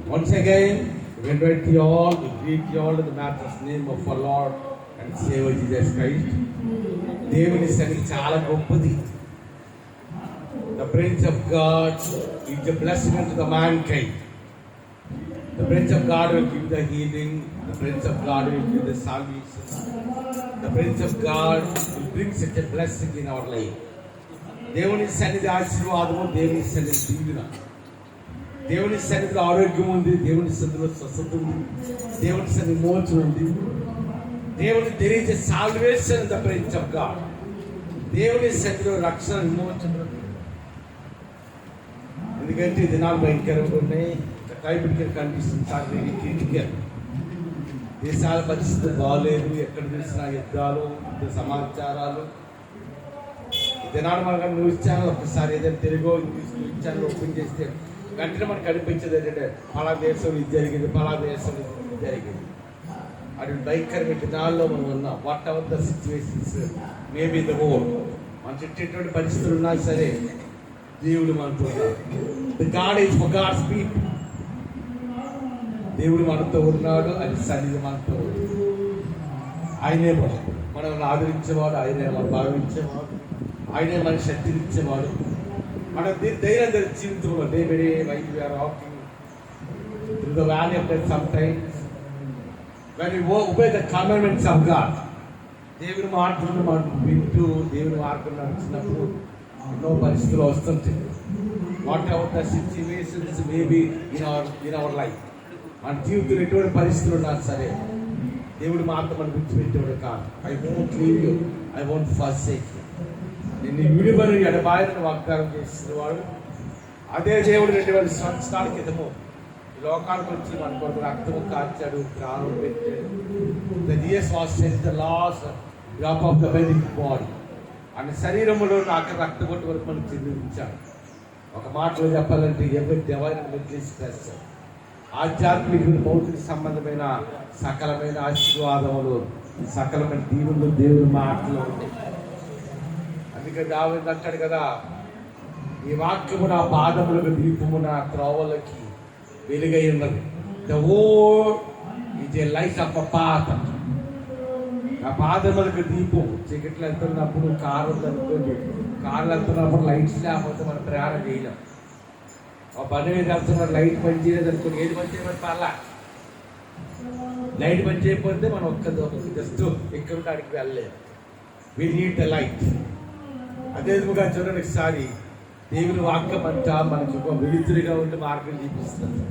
Once again, we invite you all, we greet you all in the matchless name of our Lord and Savior Jesus Christ. దేవుని సన్నిధి చాలా గొప్పది. The Prince of God is a blessing unto the mankind. The Prince of God will give the healing. The Prince of God will give the salvation. The Prince of God will bring such a blessing in our life. దేవుని సన్నిధి ఆశీర్వాదము, దేవుని సన్నిధి దీవెన. దేవుని సన్నిధిలో ఆరోగ్యం ఉంది, దేవుని సన్నిధిలో స్వస్థత ఉంది, దేవుని సన్నిధి మోచం ఉంది. దేవుని తెలియజే salvation the prince of God. దేవుని సన్నిధిలో రక్షణ విమోచన. ఎందుకంటే ఈ దినాలు భయంకరంగా ఉన్నాయి. Climatical conditions are very critical. దేశాల పరిస్థితి బాగలేదు, ఎక్కడ చూసినా యుద్ధాలు, యుద్ధ సమాచారాలు. ఈ దినాలు మనకు న్యూస్ ఛానల్ ఒక్కసారి ఏదైనా Telugu English news channel open చేస్తే వెంటనే మనకు కనిపించేది ఏంటంటే పలా దేశం ఇది జరిగింది, పలా దేశం ఇది జరిగింది. అటు భయంకరమైన దినాల్లో మనం ఉన్నాం. Whatever the situations maybe the world, మన చుట్టేటువంటి పరిస్థితులు ఉన్నా సరే దేవుడు మనతో ఉన్నాడు. The God is for God's people. దేవుడు మనతో ఉన్నాడు, అది సన్నిధి మనతో ఉంది. ఆయనే మనల్ని ఆదరించేవాడు, ఆయనే మనం భావించేవాడు, ఆయనే మన శక్తిని ఇచ్చేవాడు. మన ధైర్యం జీవితంలో day by day while we are walking through the valley of death sometimes when we obey the commandments of God. దేవుని మాటలను మనం వింటూ దేవుని మార్గంలో నడిచినప్పుడు ఎన్నో పరిస్థితులు వస్తుంటాయి. What ever the situations maybe in our life, మన జీవితంలో ఎటువంటి పరిస్థితులు ఉన్నా సరే దేవుడు మాత్రం మనం విడిచిపెట్టేవాడు కాదు. I won't leave you, I won't forsake you. నిన్ను విడిబడి ఎడబాయని వాగ్దానం చేసిన వాడు అదే దేవుడు 2000 సంవత్సరాల క్రితము ఈ లోకానికి వచ్చి మన కొరకు రక్తము కార్చాడు, ప్రాణం పెట్టాడు. The Jesus was sent the last drop of the very body. ఆయన శరీరంలో నాకు రక్త కొట్టు వరకు మనం చెందించాడు. ఒక మాటలో చెప్పాలంటే ఎవరి దేవాలయం చేస్తారు. ఆధ్యాత్మిక భౌతిక సంబంధమైన సకలమైన ఆశీర్వాదములు, సకలమైన దీవులు దేవుని మాటలు ఉంటాయి. అందుకే దావీదు అంటాడు కదా, ఈ వాక్యము నా పాదములకు దీపము, నా త్రోవలకి వెలుగై ఉన్నది. The word is a light of a path. నా పాదములకు దీపం. చీకట్లు వెళ్తున్నప్పుడు కారు అనుకోండి, కార్లు వెళ్తున్నప్పుడు లైట్స్ లేకపోతే మనం ప్రయాణం చేయలేం. ఆ పని మీద వెళ్తున్న లైట్ పని చేయలేదు అనుకోండి, ఏది పని చేయమని పర్లా. లైట్ పని చేయకపోతే మనం జస్ట్ ఎక్కడ కాడికి వెళ్ళలేము. We need the light. అదే విధంగా చూడండి, ఒకసారి దేవుని వాక్యం అంట మనకి ఒక వెలుతురుగా ఉండి మార్గం చూపిస్తుంది.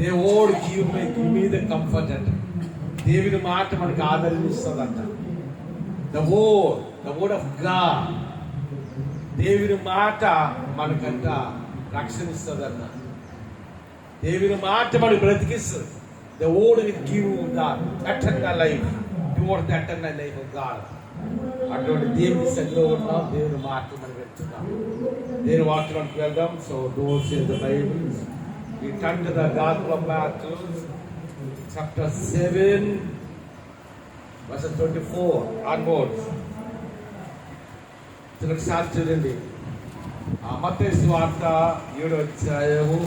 దేవుడు గివ్ మీ ద కంఫర్ట్ అంట. దేవుని మాట మనకి ఆదరణ ఇస్తుందంట. ద వర్డ్ ఆఫ్ గాడ్, దేవుని మాట మనకంట రక్షణ ఇస్తుందంట. దేవుని మాట మనకు బ్రతికిస్తుంది. The word will give the eternal life, toward the eternal life of God. అటువంటి దేవుని సన్నిధిలో ఉన్నాం, దేవుని మాట మనం వెళ్తున్నాం. దేవుని వాక్యానికి వెళ్దాం. So doors in the Bible. We turn to the Gospel of Matthew, chapter 7, verse 24 onwards. ఒకసారి చూడండి. మత్తయి సువార్త 7వ అధ్యాయము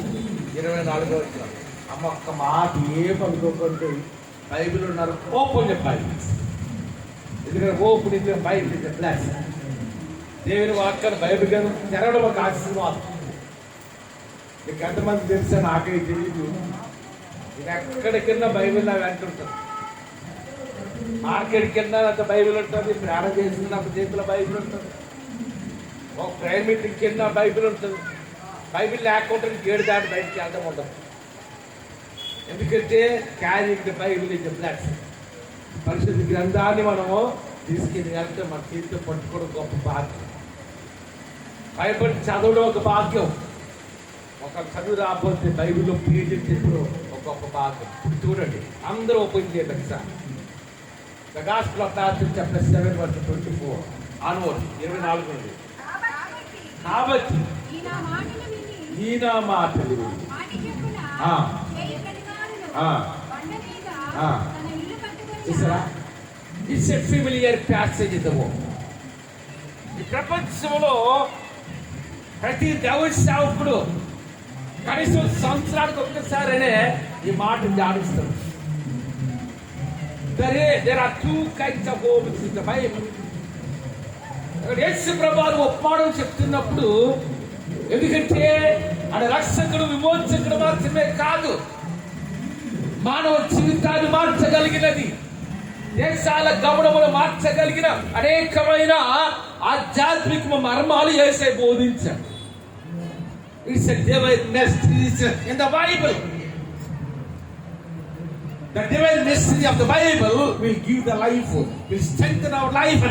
24వ వచనం. అమ్మ ఒక్క మాట ఏమనుకోకండి, బైబిల్ ఉన్నారు ఓపెన్ చెప్పాలి. ఎందుకంటే ఓపెన్ ఇచ్చే బైబిల్ ఇచ్చే ప్లస్. దేవుని వాక్యాన్ని బైబిల్ తెరవడం ఒక ఆశీర్వాదం. మీకు ఎంతమంది తెలుసా? నాకే తెలియదు. నేను ఎక్కడికన్నా బైబిల్ నా వెంట ఉంటుంది. మార్కెట్కి వెళ్ళినా అంత బైబిల్ ఉంటుంది, ప్రయాణం చేస్తున్నప్పుడు చేతిలో బైబిల్ ఉంటుంది, ఒక ప్రైవేట్ మీటింగ్కి వెళ్ళినా బైబిల్ ఉంటుంది. బైబిల్ లేకుండా గేడు దాటి బయటికి వెళ్ళడం ఉండదు. ఎందుకంటే carrying the Bible is the blood. పరిశుద్ధ గ్రంథాన్ని మనము తీసుకెళ్ళి వెళ్తే మన చేతితో పట్టుకోవడం గొప్ప భాగ్యం. బైబిల్ చదవడం ఒక భాగ్యం. ఒక చదువు రాకపోతే బైబిల్లో పీజీ చెప్పడం ఒక గొప్ప భాగ్యం. చూడండి, అందరూ ఓపెన్ చేయండి sir. The gospel of Matthew chapter 7 verse 24 onwards, 24 నుండి. కాబట్టి ఈ నా మాటలు చూసారా? It's a familiar passage in the world. ఈ ప్రపంచంలో ప్రతి దేవుడి సేవకుడు కనీసం సంవత్సరానికి ఒక్కసారైనా ఈ మాట ధ్యానిస్తాం. There are two kinds of homes in the Bible. యేసు ప్రభువు ఉపమానం చెప్తున్నప్పుడు, ఎందుకంటే ఆయన రక్షకుడు విమోచకుడు మాత్రమే కాదు, మానవ జీవితాన్ని మార్చగలిగినది, దేశాల గమనములు మార్చగలిగిన అనేకమైన ఆధ్యాత్మిక మర్మాలు యేసే బోధించాడు. It's a divine mystery in the Bible. The divine mystery of the Bible will give the life, will strengthen our life.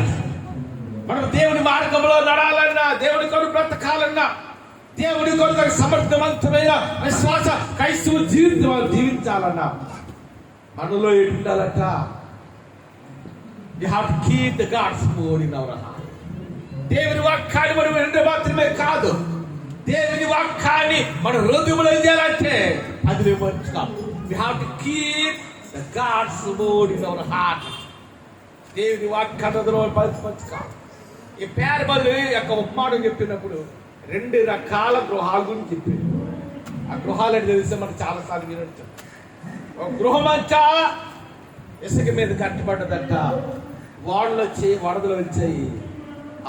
మనం దేవుని మార్గంలో నడాలన్నా, దేవుని కొరకు బ్రతకాలన్నా, దేవుని కొరకు సమర్థవంతమైన విశ్వాస క్రైస్తవ జీవితం జీవించాలన్నా మనలో ఏంటి ఉండాలట? You have to keep the God's word in our heart. దేవుని వాక్యాన్ని మనం వినడం మాత్రమే కాదు, దేవుని వాక్యాన్ని మన హృదయంలో ఏం చేయాలంటే అది విమర్శించాలి. We have to keep the God's word in our heart. దేవుని వాక్యాన్ని పరిశీలించాలి. ఈ పేర్బల్ యొక్క ఉపమానం చెప్పినప్పుడు 2 రకాల గృహాల గురించి చెప్పింది. ఆ గృహాలు అంటే తెలిస్తే మనకు చాలాసార్లు వినొచ్చు. ఒక గృహం అంతా ఇసుక మీద కట్టబడ్డదట, వాడలు వచ్చి వరదలు వచ్చాయి,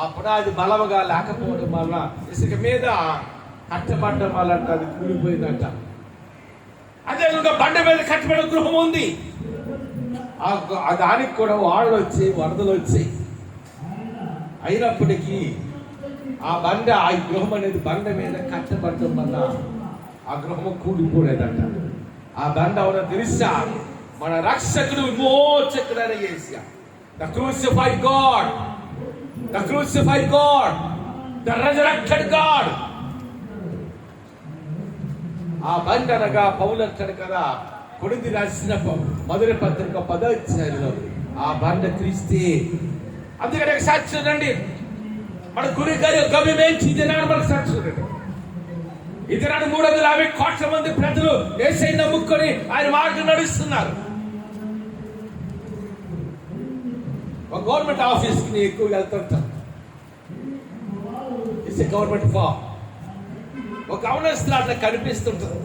ఆ పునాది బలముగా లేకపోవడం వల్ల ఇసుక మీద కట్టబడ్డం వల్ల అది కూలిపోయిందంట. అదే ఇంకా బండ మీద కట్టబడిన గృహం ఉంది, ఆ దానికి కూడా వాడలు వచ్చి వరదలు వచ్చాయి. అయినప్పటికీ ఆ గృహం అనేది బండ మీద కట్టబడటం వల్ల ఆ గృహము కూలిపోలేదంట. ఆ బండ అవునా తెలుసా? మన రక్షకుడు విమోచకుడైన యేసు, the crucified God, the crucified God, the resurrected God. ఆ బండ అనగా పౌలు అంటాడు కదా, కొరింథీ రాసిన మొదటి పత్రిక 10వ అధ్యాయంలో ఆ బండ క్రీస్తే. అందుకని సాక్షి చూడండి, మన గురి గారి గమ్యం ఏంటి? ఇదినాడు మనకు సాక్షి చూడండి. ఇదినాడు 350 కోట్ల మంది ప్రజలు యేసయ్యను నమ్ముకొని ఆయన మార్గం నడుస్తున్నారు. ఒక గవర్నమెంట్ ఆఫీస్కి నేను ఎక్కువ వెళ్తుంటాను. It's a government form. ఒక గవర్నెన్స్ అట్లా కనిపిస్తుంటుంది.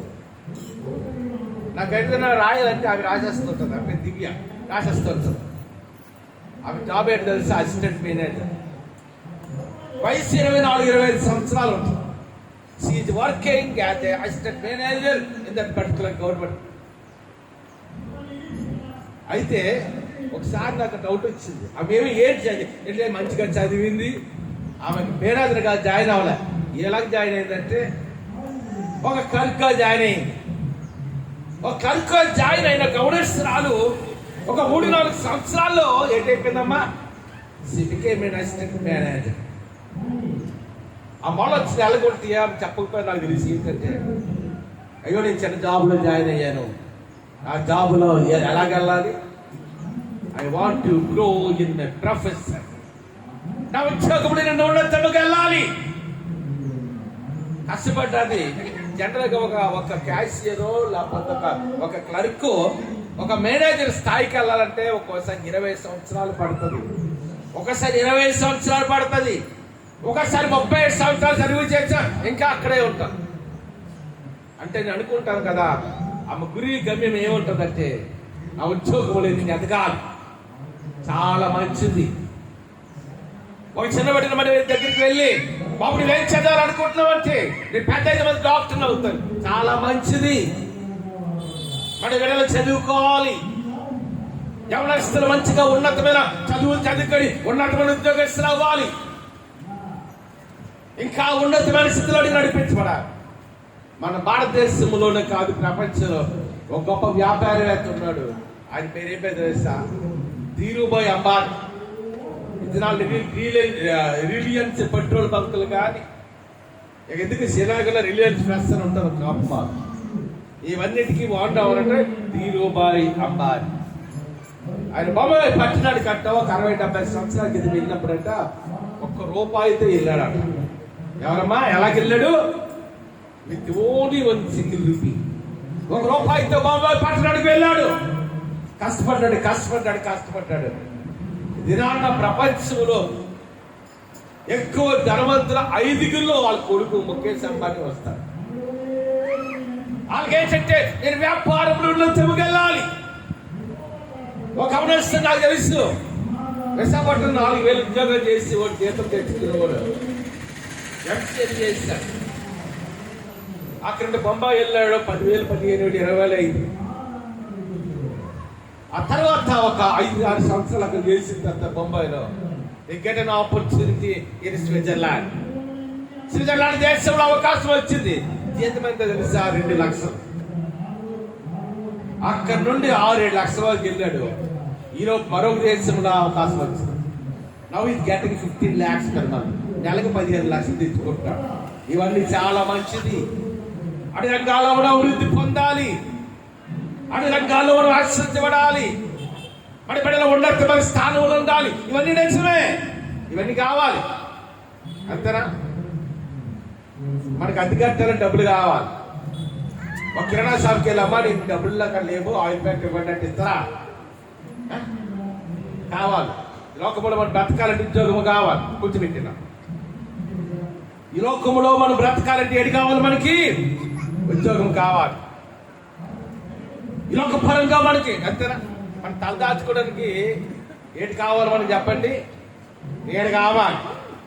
నాకు ఏదైనా రాయాలంటే అవి రాసేస్తుంటుంది. అవి దివ్య రాసేస్తుంటుంది. అవి జాబ్ ఏంటి తెలిసి అసిస్టెంట్ మేనేజర్. వయసు 24-25 సంవత్సరాలు ఉంటుంది. She is working as a assistant manager in that particular government. అయితే ఒకసారి నాకు డౌట్ వచ్చింది. ఆమె ఏంటి మంచిగా చదివింది, ఆమెకు మేనేజర్గా జాయిన్ అవ్వలే. ఎలాగ జాయిన్ అయిందంటే ఒక క్లర్క్గా జాయిన్ అయింది. ఒక క్లర్క్గా జాయిన్ అయిన గౌడేశ్వరాలు ఒక 3-4 సంవత్సరాల్లో ఏంటైపోయిందమ్మా, she became an assistant manager. ఆ మొదలు వచ్చి ఎలాగొట్టి చెప్పకపోయినా నాకు తెలిసి ఏంటంటే, అయ్యో నేను చిన్న జాబ్లో జాయిన్ అయ్యాను, ఆ జాబ్లో ఎలాగెళ్ళాలి, I want to grow in my profession, నా ఉద్యోగంలో నేను ఉన్నతముగా వెళ్ళాలి. కష్టపడ్డది. జనరల్గా ఒక క్యాషియరో లేకపోతే ఒక క్లర్క్ ఒక మేనేజర్ స్థాయికి వెళ్ళాలంటే ఒక్కోసారి 20 సంవత్సరాలు పడుతుంది, ఒకసారి 20 సంవత్సరాలు పడుతుంది, ఒకసారి 37 సంవత్సరాలు సర్వీస్ చేసా ఇంకా అక్కడే ఉంటాం. అంటే నేను అనుకుంటాను కదా, ఆమె గురి గమ్యం ఏముంటుందంటే ఆ ఉద్యోగం లేదు, ఎదగాలి, చాలా మంచిది. ఒక చిన్నబడిన మన దగ్గరికి వెళ్ళి, బాబు నువ్వేం చదవాలనుకుంటున్నావు అంటే, నేను 15 మంది డాక్టర్లు అవుతాను, చాలా మంచిది. మన గడలో చదువుకోవాలి. యవనస్తులు మంచిగా ఉన్నతమైన చదువులు చదువుకొని ఉన్నతమైన ఉద్యోగస్తులు అవ్వాలి, ఇంకా ఉన్నతమైన స్థితిలో నడిపించబడాలి. మన భారతదేశంలోనే కాదు, ప్రపంచంలో ఒక గొప్ప వ్యాపారవేత్త ఉన్నాడు. ఆయన పేరు ఏం పేరు తెలుసా? ధీరుభాయ్ అంబానీ. రిలయన్స్ పెట్రోల్ బంకులు కానీ, ఎందుకు శ్రీనగర్లో రిలయన్స్ ఫ్రెష్ అని ఉంటుంది గొప్ప, ఇవన్నిటికీ వాడవాలంటే ధీరుభాయ్ అంబానీ. ఆయన బొమ్మాయి పట్టణానికి కట్ట ఒక 60-70 సంవత్సరాల కింద వెళ్ళినప్పుడంట ₹1 వెళ్ళాడు. ఎవరమ్మా ఎలాగెళ్ళాడు? విత్ ఓన్లీ ₹1 ₹1 బొమ్మాయి పట్టణానికి వెళ్ళాడు. కష్టపడ్డాడు. దినాన్న ప్రపంచంలో ఎక్కువ ధనవంతుల 5గురిలో వాళ్ళ కొడుకు ముఖేష్ అంబానీ వస్తాడు. వాళ్ళకేంటంటే నేను వ్యాపారంలో ఉన్నతముకెళ్ళాలి. ఒక అవనస్తుడు నాకు తెలుసు, విశాఖపట్నం 4,000 ఉద్యోగం చేసి వాడు జీతం తెచ్చుకునేవాడు ఎంసీఏ చేశాడు. అక్కడ బొంబాయి వెళ్ళాడు, 10,000, 15,000, 20,000 అయింది. ఆ తర్వాత ఒక 5-6 సంవత్సరాలు అక్కడ చేసిన తర్వాత బొంబాయిలో get an opportunity in Switzerland దేశంలో అవకాశం వచ్చింది. జీతం ఎంత తెలుసా? 2 లక్షలు. అక్కడ నుండి 6-7 లక్షల వరకు వెళ్ళాడు. ఈరోజు మరొక దేశంలో అవకాశం వచ్చింది. Now is getting 15 lakhs per month. నెలకు 15 లక్షలు తెచ్చుకుంటాడు. ఇవన్నీ చాలా మంచిది. అన్ని రంగాల్లో కూడా అభివృద్ధి పొందాలి, అన్ని రంగాల్లో మనం ఆశ్రయించబడాలి, మన బిడ్డల ఉన్నతమైన స్థానంలో ఉండాలి. ఇవన్నీ నిజమే, ఇవన్నీ కావాలి. అంతేనా? మనకు అద్దె కట్టాలని డబ్బులు కావాలి. ఒక కిరాణా షాప్కి వెళ్ళమ్మా, నీకు డబ్బులు అక్కడ లేవు, ఆయిల్ ప్యాకెట్ ఇవ్వండి అంటే ఇస్తారా? కావాలి. లోకంలో మనం బ్రతకాలంటే ఉద్యోగము కావాలి. కూర్చోబెట్టినా ఈ లోకంలో మనం బ్రతకాలంటే ఏది కావాలి? మనకి ఉద్యోగం కావాలి. ఈ లోక పరంగా మనకి అంతేనా? మనం తలదాచుకోవడానికి ఏది కావాలి మనకి చెప్పండి? ఏడు కావాలి.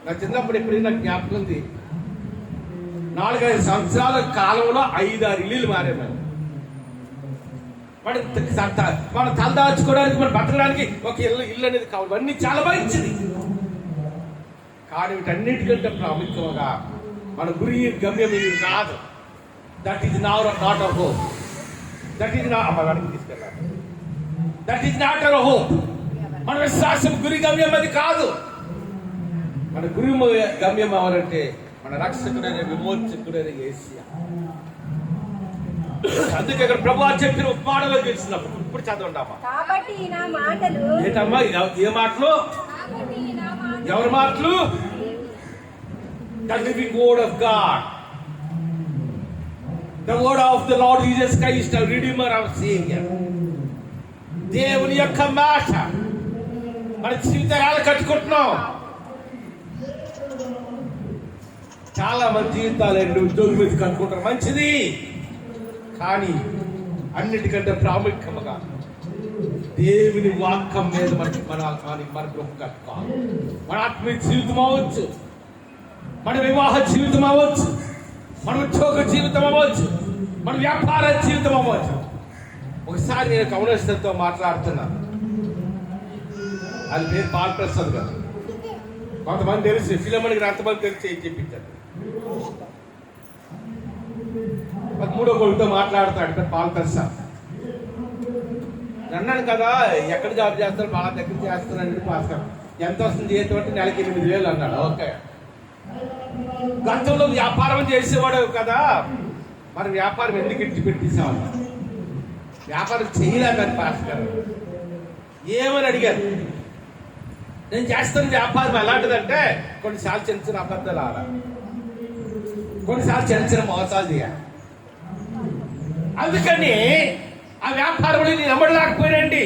నా చిన్నప్పుడు ఎప్పుడు నాకు జ్ఞాపకం ఉంది, 4-5 సంవత్సరాల కాలంలో 5-6 ఇల్లులు మారాం మేము. మనం తలదాచుకోవడానికి, మనం బతకడానికి ఒక ఇల్లు అనేది కావాలి. అన్నీ చాలా మంచిది. కానీ వీటన్నిటికంటే ప్రాముఖ్యంగా మన గురి గమ్యం ఇది కాదు. That is not a hope. That is తీసుకెళ్ళాలి. That is not our hope. మన విశ్వాసం గురి గమ్యం అది కాదు. మన గురి గమ్యం ఎవరంటే మన రక్షకుడైన విమోచకుడైన యేసయ్య. అందుకే ఇక్కడ ప్రభువా చెప్పిన ఉపమానంలో తెలిసినప్పుడు ఇప్పుడు చదవండామా. ఏంటమ్మా ఏ మాటలు? ఎవరి మాటలు? The living word of God, the word of the Lord Jesus Christ, our Redeemer, our Savior. దేవుని యొక్క మాట మన జీవితాలు కట్టుకుంటున్నాం. చాలా మంది జీవితాలు ఉద్యోగం మీద కట్టుకుంటారు, మంచిది. కానీ అన్నిటికంటే ప్రాముఖ్యంగా దేవుని వాక్యం మీద మన గృహం కట్టుకోవాలి. మన ఆత్మీయ జీవితం అవ్వచ్చు, మన వివాహ జీవితం అవ్వచ్చు, మన ఉద్యోగ జీవితం అవ్వచ్చు, మన వ్యాపార జీవితం అవ్వచ్చు. ఒకసారి నేను కమ్యూనిస్టులతో మాట్లాడుతున్నాను. అది పేరు బాలప్రసాద్ గారు. కొంతమంది తెలిసి ఫిలమణికి అంతమంది తెలిసి ఏం చెప్పించారు. 13వ కొడుకుతో మాట్లాడుతాడు పేరు బాలప్రసాద్. అన్నాను కదా, ఎక్కడ జాబ్ చేస్తారు? బాగా దగ్గర చేస్తానండి. పాస్టర్ ఎంత వస్తుంది జీతం అంటే నెలకి 8,000 అన్నాడు. ఓకే, గతంలో వ్యాపారం చేసేవాడు కదా, మరి వ్యాపారం ఎందుకు ఇచ్చిపెట్టేసామన్న? వ్యాపారం చేయలేదని పాస్టర్ గారు ఏమని అడిగారు. నేను చేస్తున్న వ్యాపారం ఎలాంటిదంటే కొన్నిసార్లు చిన్న చిన్న అబద్ధాలు ఆడాలి, కొన్నిసార్లు చిన్న చిన్న మోసాలు చేయాలి. అందుకని ఆ వ్యాపారంలో నేను నమ్మడలేకపోయానండి.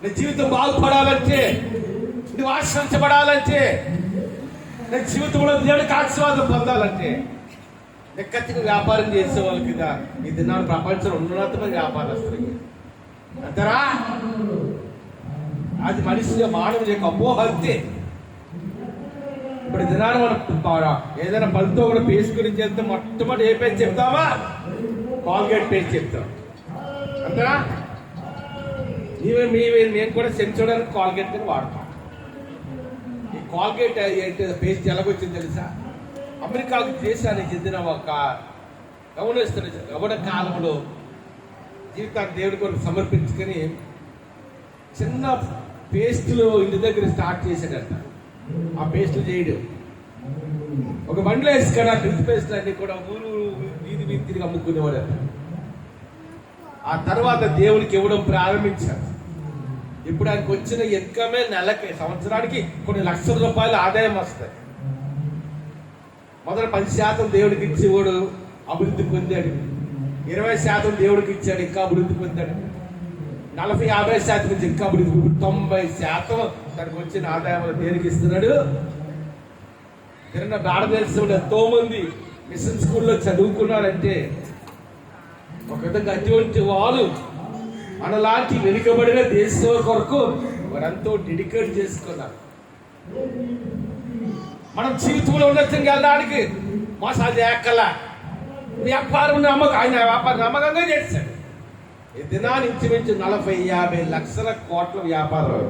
నా జీవితం బాగుపడాలంటే, నువ్వు ఆశ్రయించబడాలంటే, నా జీవితంలో దేవుడికి ఆశీర్వాదం పొందాలంటే నెక్కచ్చిగా వ్యాపారం చేసే వాళ్ళకి ఈ దినాలు ప్రపంచంలో ఉన్నతమైన వ్యాపారస్తులకి అంతరా. అది మనిషి మానవుని యొక్క అపోహ అంతే. ఇప్పుడు దినాలు మనం ఏదైనా పళ్ళతో కూడా పేస్ట్ గురించి వెళ్తే మొట్టమొదటి ఏ పేస్ట్ చెప్తామా? కాల్గేట్ పేస్ట్ చెప్తాం అంతరా. మేము కూడా సెంచడానికి కాల్గేట్ కింద వాడతాం. ఈ కాల్గేట్ పేస్ట్ ఎలాగొచ్చింది తెలుసా? అమెరికాకు దేశానికి చెందిన ఒక గమనిస్తున్న గమన కాలంలో జీవితాన్ని దేవుడి కొరకు సమర్పించుకొని చిన్న పేస్టులు ఇంటి దగ్గర స్టార్ట్ చేశాడంట. ఆ పేస్టులు చేయడం ఒక బండ్లో వేసుకొని ఆ టూత్ పేస్టులు అన్ని కూడా ఊరు వీధి వీధి తిరిగి అమ్ముకునేవాడు. ఆ తర్వాత దేవుడికి ఇవ్వడం ప్రారంభించాడు. ఇప్పుడు ఆయనకు వచ్చిన ఇన్కమే నెలకి సంవత్సరానికి కొన్ని లక్షల రూపాయలు ఆదాయం వస్తాయి. మొదట 10% దేవుడికి ఇచ్చేవాడు, అభివృద్ధి పొందాడు. 20% దేవుడికి ఇచ్చాడు, ఇంకా అభివృద్ధి పొందాడు. 40-50% నుంచి ఇంకా అభివృద్ధి, 90% తనకు వచ్చిన ఆదాయంలో దేనికి ఇస్తున్నాడు? తిన్న భారతదేశంలో ఎంతో మంది మిషన్ స్కూల్లో చదువుకున్నారంటే ఒక విధంగా అటువంటి వాళ్ళు మనలాంటి వెనుకబడిన దేశం కొరకు వారంతో డెడికేట్ చేసుకున్నారు. మనం జీవితంలో ఉన్నతంగా వెళ్ళడానికి మోసాలు చేయక్కల వ్యాపారం ఆయన వ్యాపారం నమ్మకంగా చేశాడు. ఈ దినాన్ని ఇంచుమించు 40-50 లక్షల కోట్ల వ్యాపారం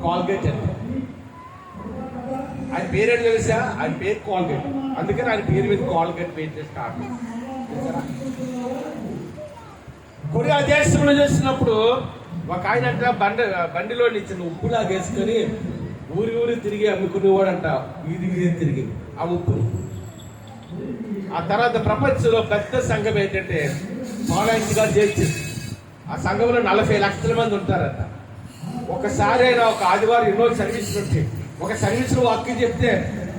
కాల్గేట్ అంటే. ఆయన పేరేంటి తెలుసా? ఆయన పేరు కాల్గేట్, అందుకని ఆయన పేరు మీద కాల్గేట్ పేరు స్టార్ట్ చేశారా. కొరియా దేశంలో చేసినప్పుడు ఒక ఆయన అంట బండిలో నుంచి ఉప్పులాగా వేసుకొని ఊరి తిరిగి అమ్ముకునేవాడంట, వీధి తిరిగి ఆ ఉప్పుని. ఆ తర్వాత ప్రపంచంలో పెద్ద సంఘం ఏంటంటే ఫాలోయింగ్గా చేసి ఆ సంఘంలో 40 లక్షల మంది ఉంటారట. ఒకసారి అయినా ఒక ఆదివారం ఎన్నో సర్వీసులు ఉంటాయి. ఒక సర్వీసులో వాక్యం చెప్తే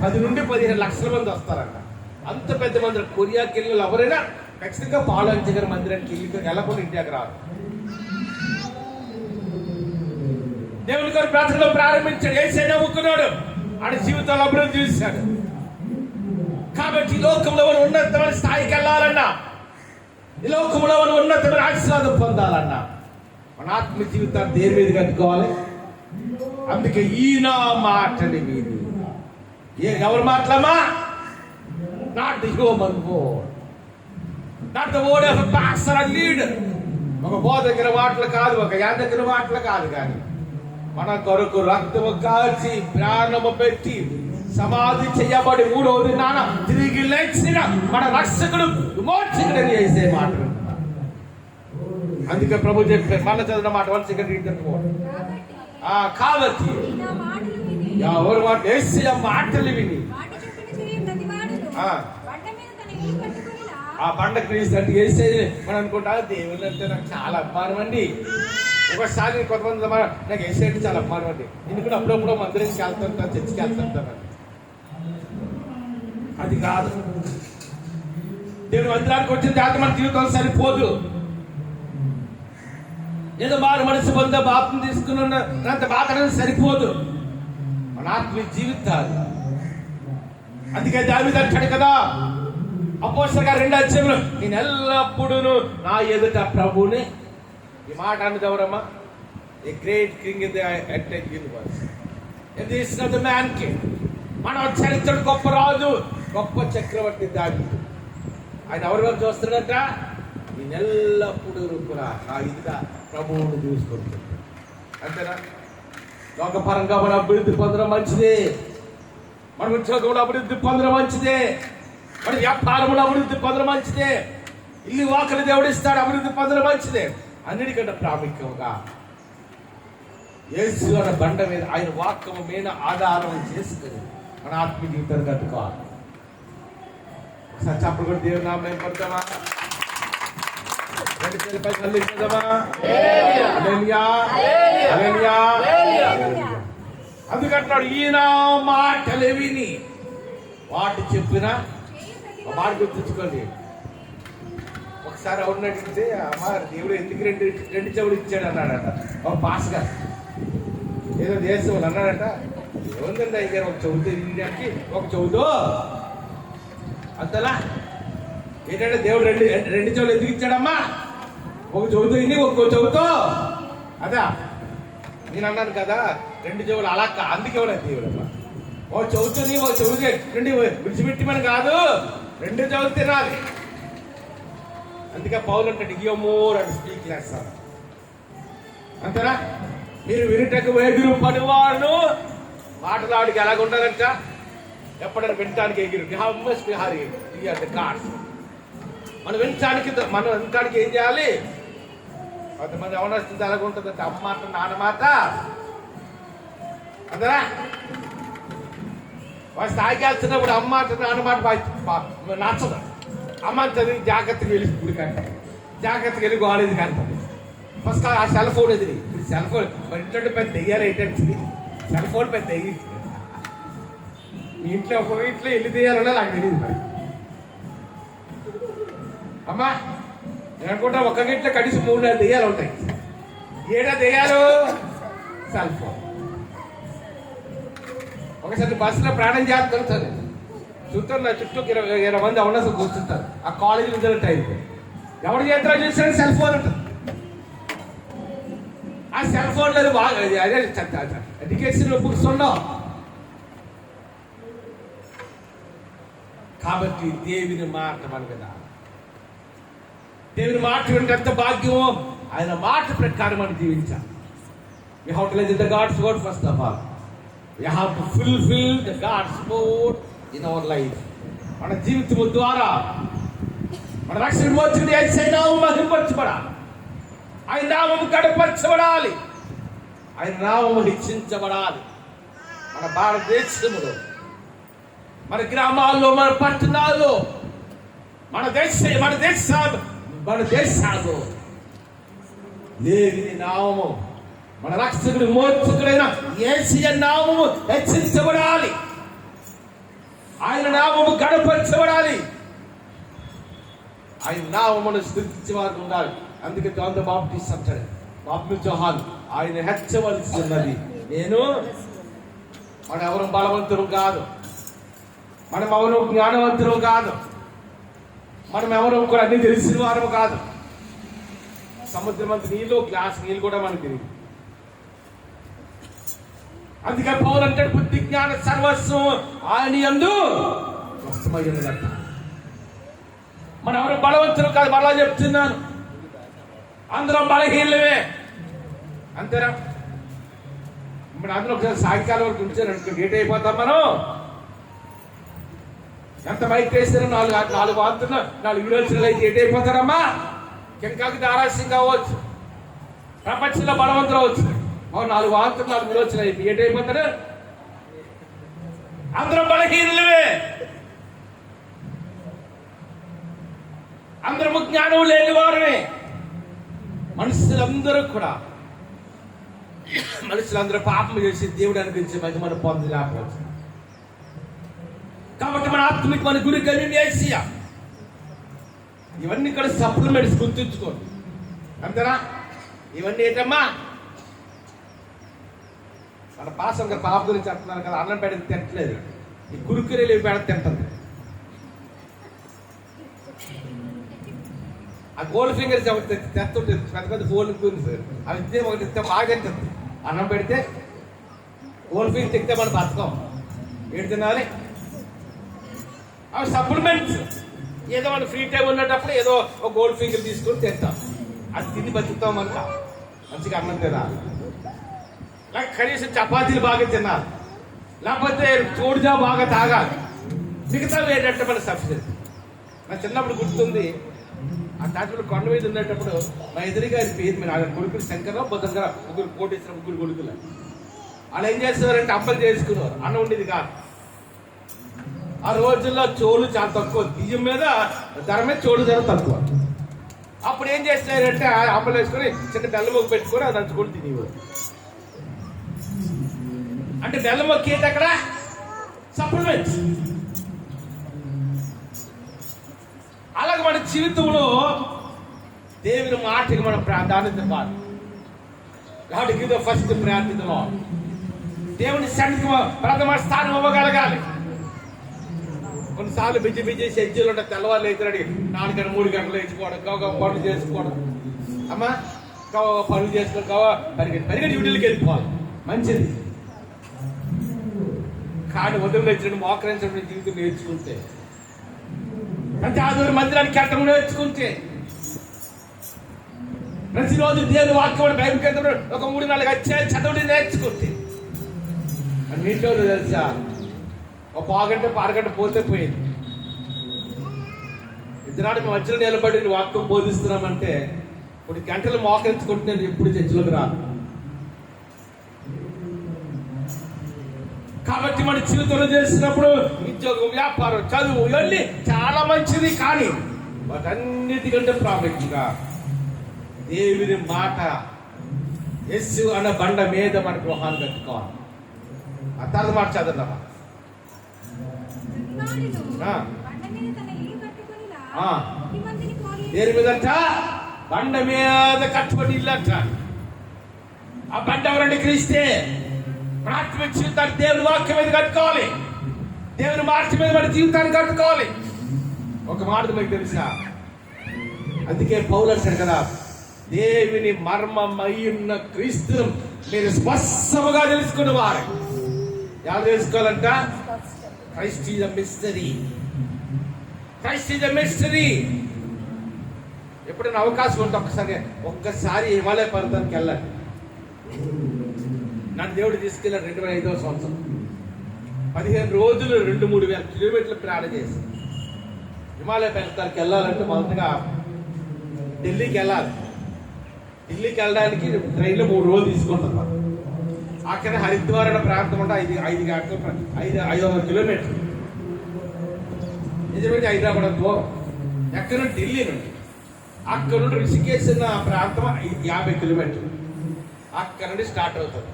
10 నుండి 15 లక్షల మంది వస్తారట. అంత పెద్ద మంది కొరియాకి వెళ్ళి ఎవరైనా ఖచ్చితంగా ఫాలోయింగ్ గారి మందిరానికి వెళ్ళి నెలకొని ఇండియాకి రాదు. దేవుని గారు ప్రార్థనలో ప్రారంభించాడు, ఏసై నమ్ముకున్నాడు, ఆడ జీవితంలో అభివృద్ధి చూశాడు. కాబట్టి ఈ లోకంలో మనం ఉన్నతమైన స్థాయికి వెళ్ళాలన్నా, ఈ లోకంలో మనం ఉన్నతమైన ఆశీర్వాదం పొందాలన్నా మన ఆత్మ జీవితాన్ని దేని మీద కట్టుకోవాలి. అందుకే ఈయన మాటలు మీది. ఎవరు మాటలమ్మా? Not the human word, not the word of a pastor and leader. ఒక బోధకుల మాటలు కాదు, ఒక యాజకుల మాటలు కాదు, కానీ మన కొరకు రక్తము కాల్చి ప్రాణము పెట్టి సమాధి చేయబడి 3వ దినాన తిరిగి లేచిన మన రక్షకుడు విమోచకుడు చేసే మాట. అందుకే ప్రభు చెప్పే మన చదివిన మాట కాబట్టి ఎవరు మాట వేసి ఆ మాటలు విని ఆ బండ క్రీస్తు అంటే వేసే మనం అనుకుంటా దేవుడు అంటే నాకు చాలా అభిమానం అండి. ఒకసారి కొంతమంది నాకు వేసే అంటే చాలా అభిమానం అండి. ఎందుకంటే అప్పుడప్పుడు మందిరానికి వెళ్తుంటాను, చర్చికి వెళ్తుంటాను. అది కాదు. దేవుని మందిరానికి వచ్చిన తర్వాత మన జీవితం సరిపోదు. ఏదో మారు మనసు పొంద బాప్తిసం తీసుకున్నంత బాధ సరిపోదు. మన ఆత్మీయ జీవితాలు. అందుకే దావీదు అంటాడు కదా అపోస్తలుల గారు 2వ అధ్యాయంలో, నేను ఎల్లప్పుడూ నా ఎదుట ప్రభువుని. ఈ మాట అన్నది ఎవరమ్మా? A great king in the entire universe. ఇది is not the man king. మన చరిత్రడు గొప్ప రాజు, గొప్ప చక్రవర్తి దావీదు. ఆయన ఎవరి వైపు చూస్తున్నాడట? నేను ఎల్లప్పుడూ కూడా నా ఎదుట ప్రభువుని చూసుకుంటాడు. అంతేనా? లోకపరంగా మన అభివృద్ధి పొందడం మంచిదే, మన ఉద్యోగంలో అభివృద్ధి పొందడం మంచిదే, మన వ్యాపారంలో అభివృద్ధి పొందడం మంచిదే, ఇల్లు వాకలు దేవుడిస్తాడు అభివృద్ధి పొందడం మంచిదే. అన్నిటికంటే ప్రాముఖ్యంగా యేసు అన్న బండ మీద ఆయన వాక్యము మీద ఆధారం చేసుకుని మన ఆత్మీయ జీవితాన్ని కట్టుకోవాలి. ఒకసారి చప్పుడు కూడా దేవుని నామం పడతామా? 2 చేతులపై కల్లిద్దామా? హల్లెలూయా, హల్లెలూయా. అందుకంటున్నాడు, ఈయన మాటలు విని వాటి చెప్పిన మాట గుర్తుంచుకోండి. ఒకసారి అవును అడిగితే అమ్మ దేవుడు ఎందుకు రెండు చెవులు ఇచ్చాడు అన్నాడట ఒక పాస్గా. ఏదో దేశం అన్నాడట, ఏముందండి అయ్యారు ఒక చెవుతో వినడానికి, ఒక చెవుతో అంతలా ఏంటంటే దేవుడు రెండు చెవులు ఎందుకు ఇచ్చాడమ్మా? ఒక చెవుతో విని ఒక్కో చెవుతో అదా. నేను అన్నాను కదా 2 చెవులు అలా అందుకే దేవుడు అమ్మా ఒక చెవుతోని ఒక చెవుకి 2 విడిచిపెట్టిమని కాదు, 2 చెవులు తినాలి. అందుకే పౌలు అంటే give more and speak less. అంతేనా? మీరు వినుటకు ఎగురు పనివాడు మాటలాడికి ఎలాగుంటారంట? ఎప్పుడైనా వినటానికి ఎగురు మనం వినటానికి ఏం చేయాలి? కొంతమంది అవనస్తుంది ఎలాగుంటుందంటే అమ్మ మాట నాన్న మాట. అందరా వాడు స్థాయికి వెళ్తున్నప్పుడు అమ్మ మాట నాన్న మాట నచ్చదు. అమ్మ చదివి జాగ్రత్తగా వెళ్ళి గుడి కంట, జాగ్రత్తగా వెళ్ళి కాలేజీ కంట. ఫస్ట్ ఆ సెల్ ఫోన్ ఎదిరి. ఇప్పుడు సెల్ ఫోన్ మరి ఇంట్లో పెద్ద దెయ్యాలు ఏంటంటే సెల్ ఫోన్ పెద్ద దెయ్యి. మీ ఇంట్లో ఒక ఇంట్లో ఎన్ని దెయ్యాలన్నా నాకు తెలియదు. మరి అమ్మా నేను అనుకుంటా ఒక్క ఇంట్లో కనీసం 3-4 దెయ్యాలు ఉంటాయి. ఏడా దెయ్యాలు? Cell phone. ఒకసారి బస్సులో ప్రయాణం చేస్తాను చూస్తున్నా చుట్టూ 20 మంది అవనసం కూర్చుంటారు. ఆ కాలేజీలో ఉండే టైం ఎవరి చేతిలో చూసాడు సెల్ ఫోన్ ఉంటుంది. ఆ సెల్ ఫోన్ లేదు అదే ఎడ్యుకేషన్ బుక్స్ ఉండవు. కాబట్టి దేవుని మాట మన కదా, దేవుని మాట వింటే ఎంత భాగ్యమో. ఆయన మాట ప్రకారం మనం జీవించాలి. We have to listen to God's word first of all. We have to fulfill the God's word in our life. మన జీవితం ద్వారా మన రక్షణ వచ్చింది యేసయ్య నామము మహిమపరచబడాలి, ఆయన నామము గణపరచబడాలి, ఆయన నామము హెచ్చించబడాలి. మన భారతదేశంలో, మన గ్రామాల్లో, మన పట్టణాల్లో, మన దేశాల్లో దేవుని నామము, మన రక్షకుడు మోక్షకుడైన యేసయ్య నామము హెచ్చించబడాలి, ఆయన నామము గణపరచబడాలి, ఆయన నామమును స్తుతించే వారు ఉండాలి. అందుకే జాన్ ద బాప్టిస్ట్ అంటాడు, బాప్టిస్ట్ యోహాన్, ఆయన హెచ్చవలసి ఉన్నది నేను. మనం ఎవరు బలవంతులు కాదు, మనం ఎవరు జ్ఞానవంతులు కాదు, మనం ఎవరు కూడా అన్ని తెలిసిన వారు కాదు. సముద్రం అంత నీళ్ళు, గ్లాస్ నీళ్ళు కూడా మనకు తెలియదు. అందుకే పౌలు అంటాడు, బుద్ధి జ్ఞాన సర్వస్వం ఆయన యందు వస్తమయ్యున్నదట. మనం ఎవరు బలవంతులు కాదు, మరలా చెప్తున్నాను, అందరం బలహీనమే. అంతేనా? ఇప్పుడు అందరూ ఒకసారి సాయంకాలం వరకు ఉంచారు, గేట్ అయిపోతాం మనం. ఎంత బయట వేస్తారో 4 వార్తలు 4 వీడియోలు అయితే గేట్ అయిపోతారమ్మా. కెంకాకి దారాస్యం కావచ్చు, ప్రపంచంలో బలవంతులు అవచ్చు, 4 వార్తలు 4 వీడియోలు అయితే గేట్ అయిపోతారు. అందరం బలహీనమే, అందరము జ్ఞానం లేని వారమే. మనుషులందరూ పాపం చేసి దేవుడు అనిపించే మహిమను పొందలేకపోవచ్చు. కాబట్టి మన ఆత్మకి మన గురి కలిగి యేసయ్య. ఇవన్నీ ఇక్కడ సప్లిమెంట్స్ గుర్తుంచుకోండి. అంతేనా? ఇవన్నీ ఏంటమ్మా? మన పాసం పాప గురించి చెప్తున్నాను కదా, అన్నం పెడితే తింటలేదు, ఈ కురుకురేలు పెడితే తింటుంది. ఆ గోల్డ్ ఫింగర్స్ తెస్తుంటుంది, పెద్ద పెద్ద గోల్డ్ ఫింగర్స్, అవి ఇస్తే ఒకటి ఇస్తే బాగా తింటుంది. అన్నం పెడితే గోల్డ్ ఫింగర్ తింటే మనం బతకం. ఏడు తినాలి? అవి సప్లిమెంట్స్. ఏదో మన ఫ్రీ టైం ఉన్నప్పుడు ఏదో ఒక గోల్డ్ ఫింగర్ తీసుకొని తింటాం, అది తిని బతుకుతాం. మనక మంచిగా అన్నం తినాలి, లేక కనీసం చపాతీలు బాగా తినాలి, లేకపోతే చోడుజా బాగా తాగాలి. మిగతా ఏంటంటే మన సఫిషియెంట్. నా చిన్నప్పుడు గుర్తుంది, ఆ తాటిలో కొండ మీద ఉండేటప్పుడు మా ఎదురుగారి పేరు మీద ఆయన కొడుకులు శంకరరావు, బుద్ధంగారావు, 3 కోటేశ్వర 3 కొడుకులు. వాళ్ళు ఏం చేసేవారంటే అప్పలు చేసుకునేవారు, అన్నం ఉండేది కాదు. ఆ రోజుల్లో చోళ్ళు చాలా తక్కువ, బియ్యం మీద ధర మీద చోడు ధర తక్కువ. అప్పుడు ఏం చేస్తున్నారంటే అప్పలు వేసుకొని చిన్న బెల్లం మొక్క పెట్టుకొని అది దంచుకొని తినేవారు. అంటే బెల్లం మొక్క ఏంటి అక్కడ? సప్లిమెంట్స్. అలాగే మన జీవితంలో దేవుని మాటకి మనం ప్రాధాన్యత ఇవ్వాలి. God give the first priority to the Lord. దేవుని సన్నిధికి ప్రథమ స్థానం ఇవ్వగలగాలి. కొన్నిసార్లు బిజీ షెడ్యూల్ ఉంటే తెల్లవారు లేచినడి 4 గంటలు 3 గంటలు లేచిపోవడం, పనులు చేసుకోవడం, అమ్మా పనులు చేసుకొని పరిగెట్టి డ్యూటీలకు వెళ్ళిపోవాలి, మంచిది. కానీ ఉదయం లేచిన మోకరించడం జీవితం నేర్చుకుంటే, ప్రతి ఆదివారం మందిరానికి వెళ్ళడం నేర్చుకుంటే, ప్రతిరోజు దేవుని వాక్యం బైబిల్ కేంద్రంలో ఒక 3-4 అధ్యాయాలు చదవడం నేర్చుకుంటే, నీటిలో తెలుసా ఒక పావుగంట పోతే పోయింది. ఇద్దరాడు మధ్యలో నిలబడి వాక్యం బోధిస్తున్నామంటే 3 గంటలు మోకరించుకుంటే నేను ఎప్పుడు చర్చలోకి రాను. కాబట్టి మన జీవితంలో చేసినప్పుడు ఉద్యోగం, వ్యాపారం, చదువు ఇవన్నీ చాలా మంచిది. కానీ వాటన్నిటికంటే ప్రాముఖ్యంగా దేవుని మాట, యేసు అన్న బండ మీద మన గృహాన్ని కట్టుకోవాలి. ఆ తర్వాత మాట చదవమ్మా. దేని మీదంట? బండ మీద కట్టుబడి ఇల్లు అంట. ఆ బండ ఎవరండి? క్రీస్తే. ప్రాథమిక జీవితాన్ని దేవుని వాక్యం మీద కట్టుకోవాలి. దేవుని మాట మీద మన జీవితాన్ని కట్టుకోవాలి. ఒక మాట మీకు తెలుసా, అందుకే పౌలు అంటాడు కదా, దేవుని మర్మమై ఉన్న క్రీస్తును మీరు స్పష్టముగా తెలుసుకున్న వారు. ఎవరు తెలుసుకోవాలంట? Christ is a mystery. Christ is a mystery. ఎప్పుడైనా అవకాశం ఉంటే ఒక్కసారి హిమాలయ పర్వతానికి వెళ్ళండి. నన్ను దేవుడు తీసుకెళ్ళాడు 2005వ సంవత్సరం. 15 రోజులు 2-3 వేల కిలోమీటర్లు ప్రయాణం చేసి హిమాలయ పర్వతానికి వెళ్ళాలంటే మొదటగా ఢిల్లీకి వెళ్ళాలి. ఢిల్లీకి వెళ్ళడానికి ట్రైన్లో 3 రోజులు తీసుకుంటాం. అక్కడ హరిద్వార్ అనే ప్రాంతం అంటే 5 గంటలు 500 కిలోమీటర్లు. నిజమైతే హైదరాబాద్ దూరం. ఎక్కడ నుండి? ఢిల్లీ నుండి. అక్కడ నుండి రిషికేశ్ అన్న ప్రాంతం 50 కిలోమీటర్లు. అక్కడ నుండి స్టార్ట్ అవుతుంది.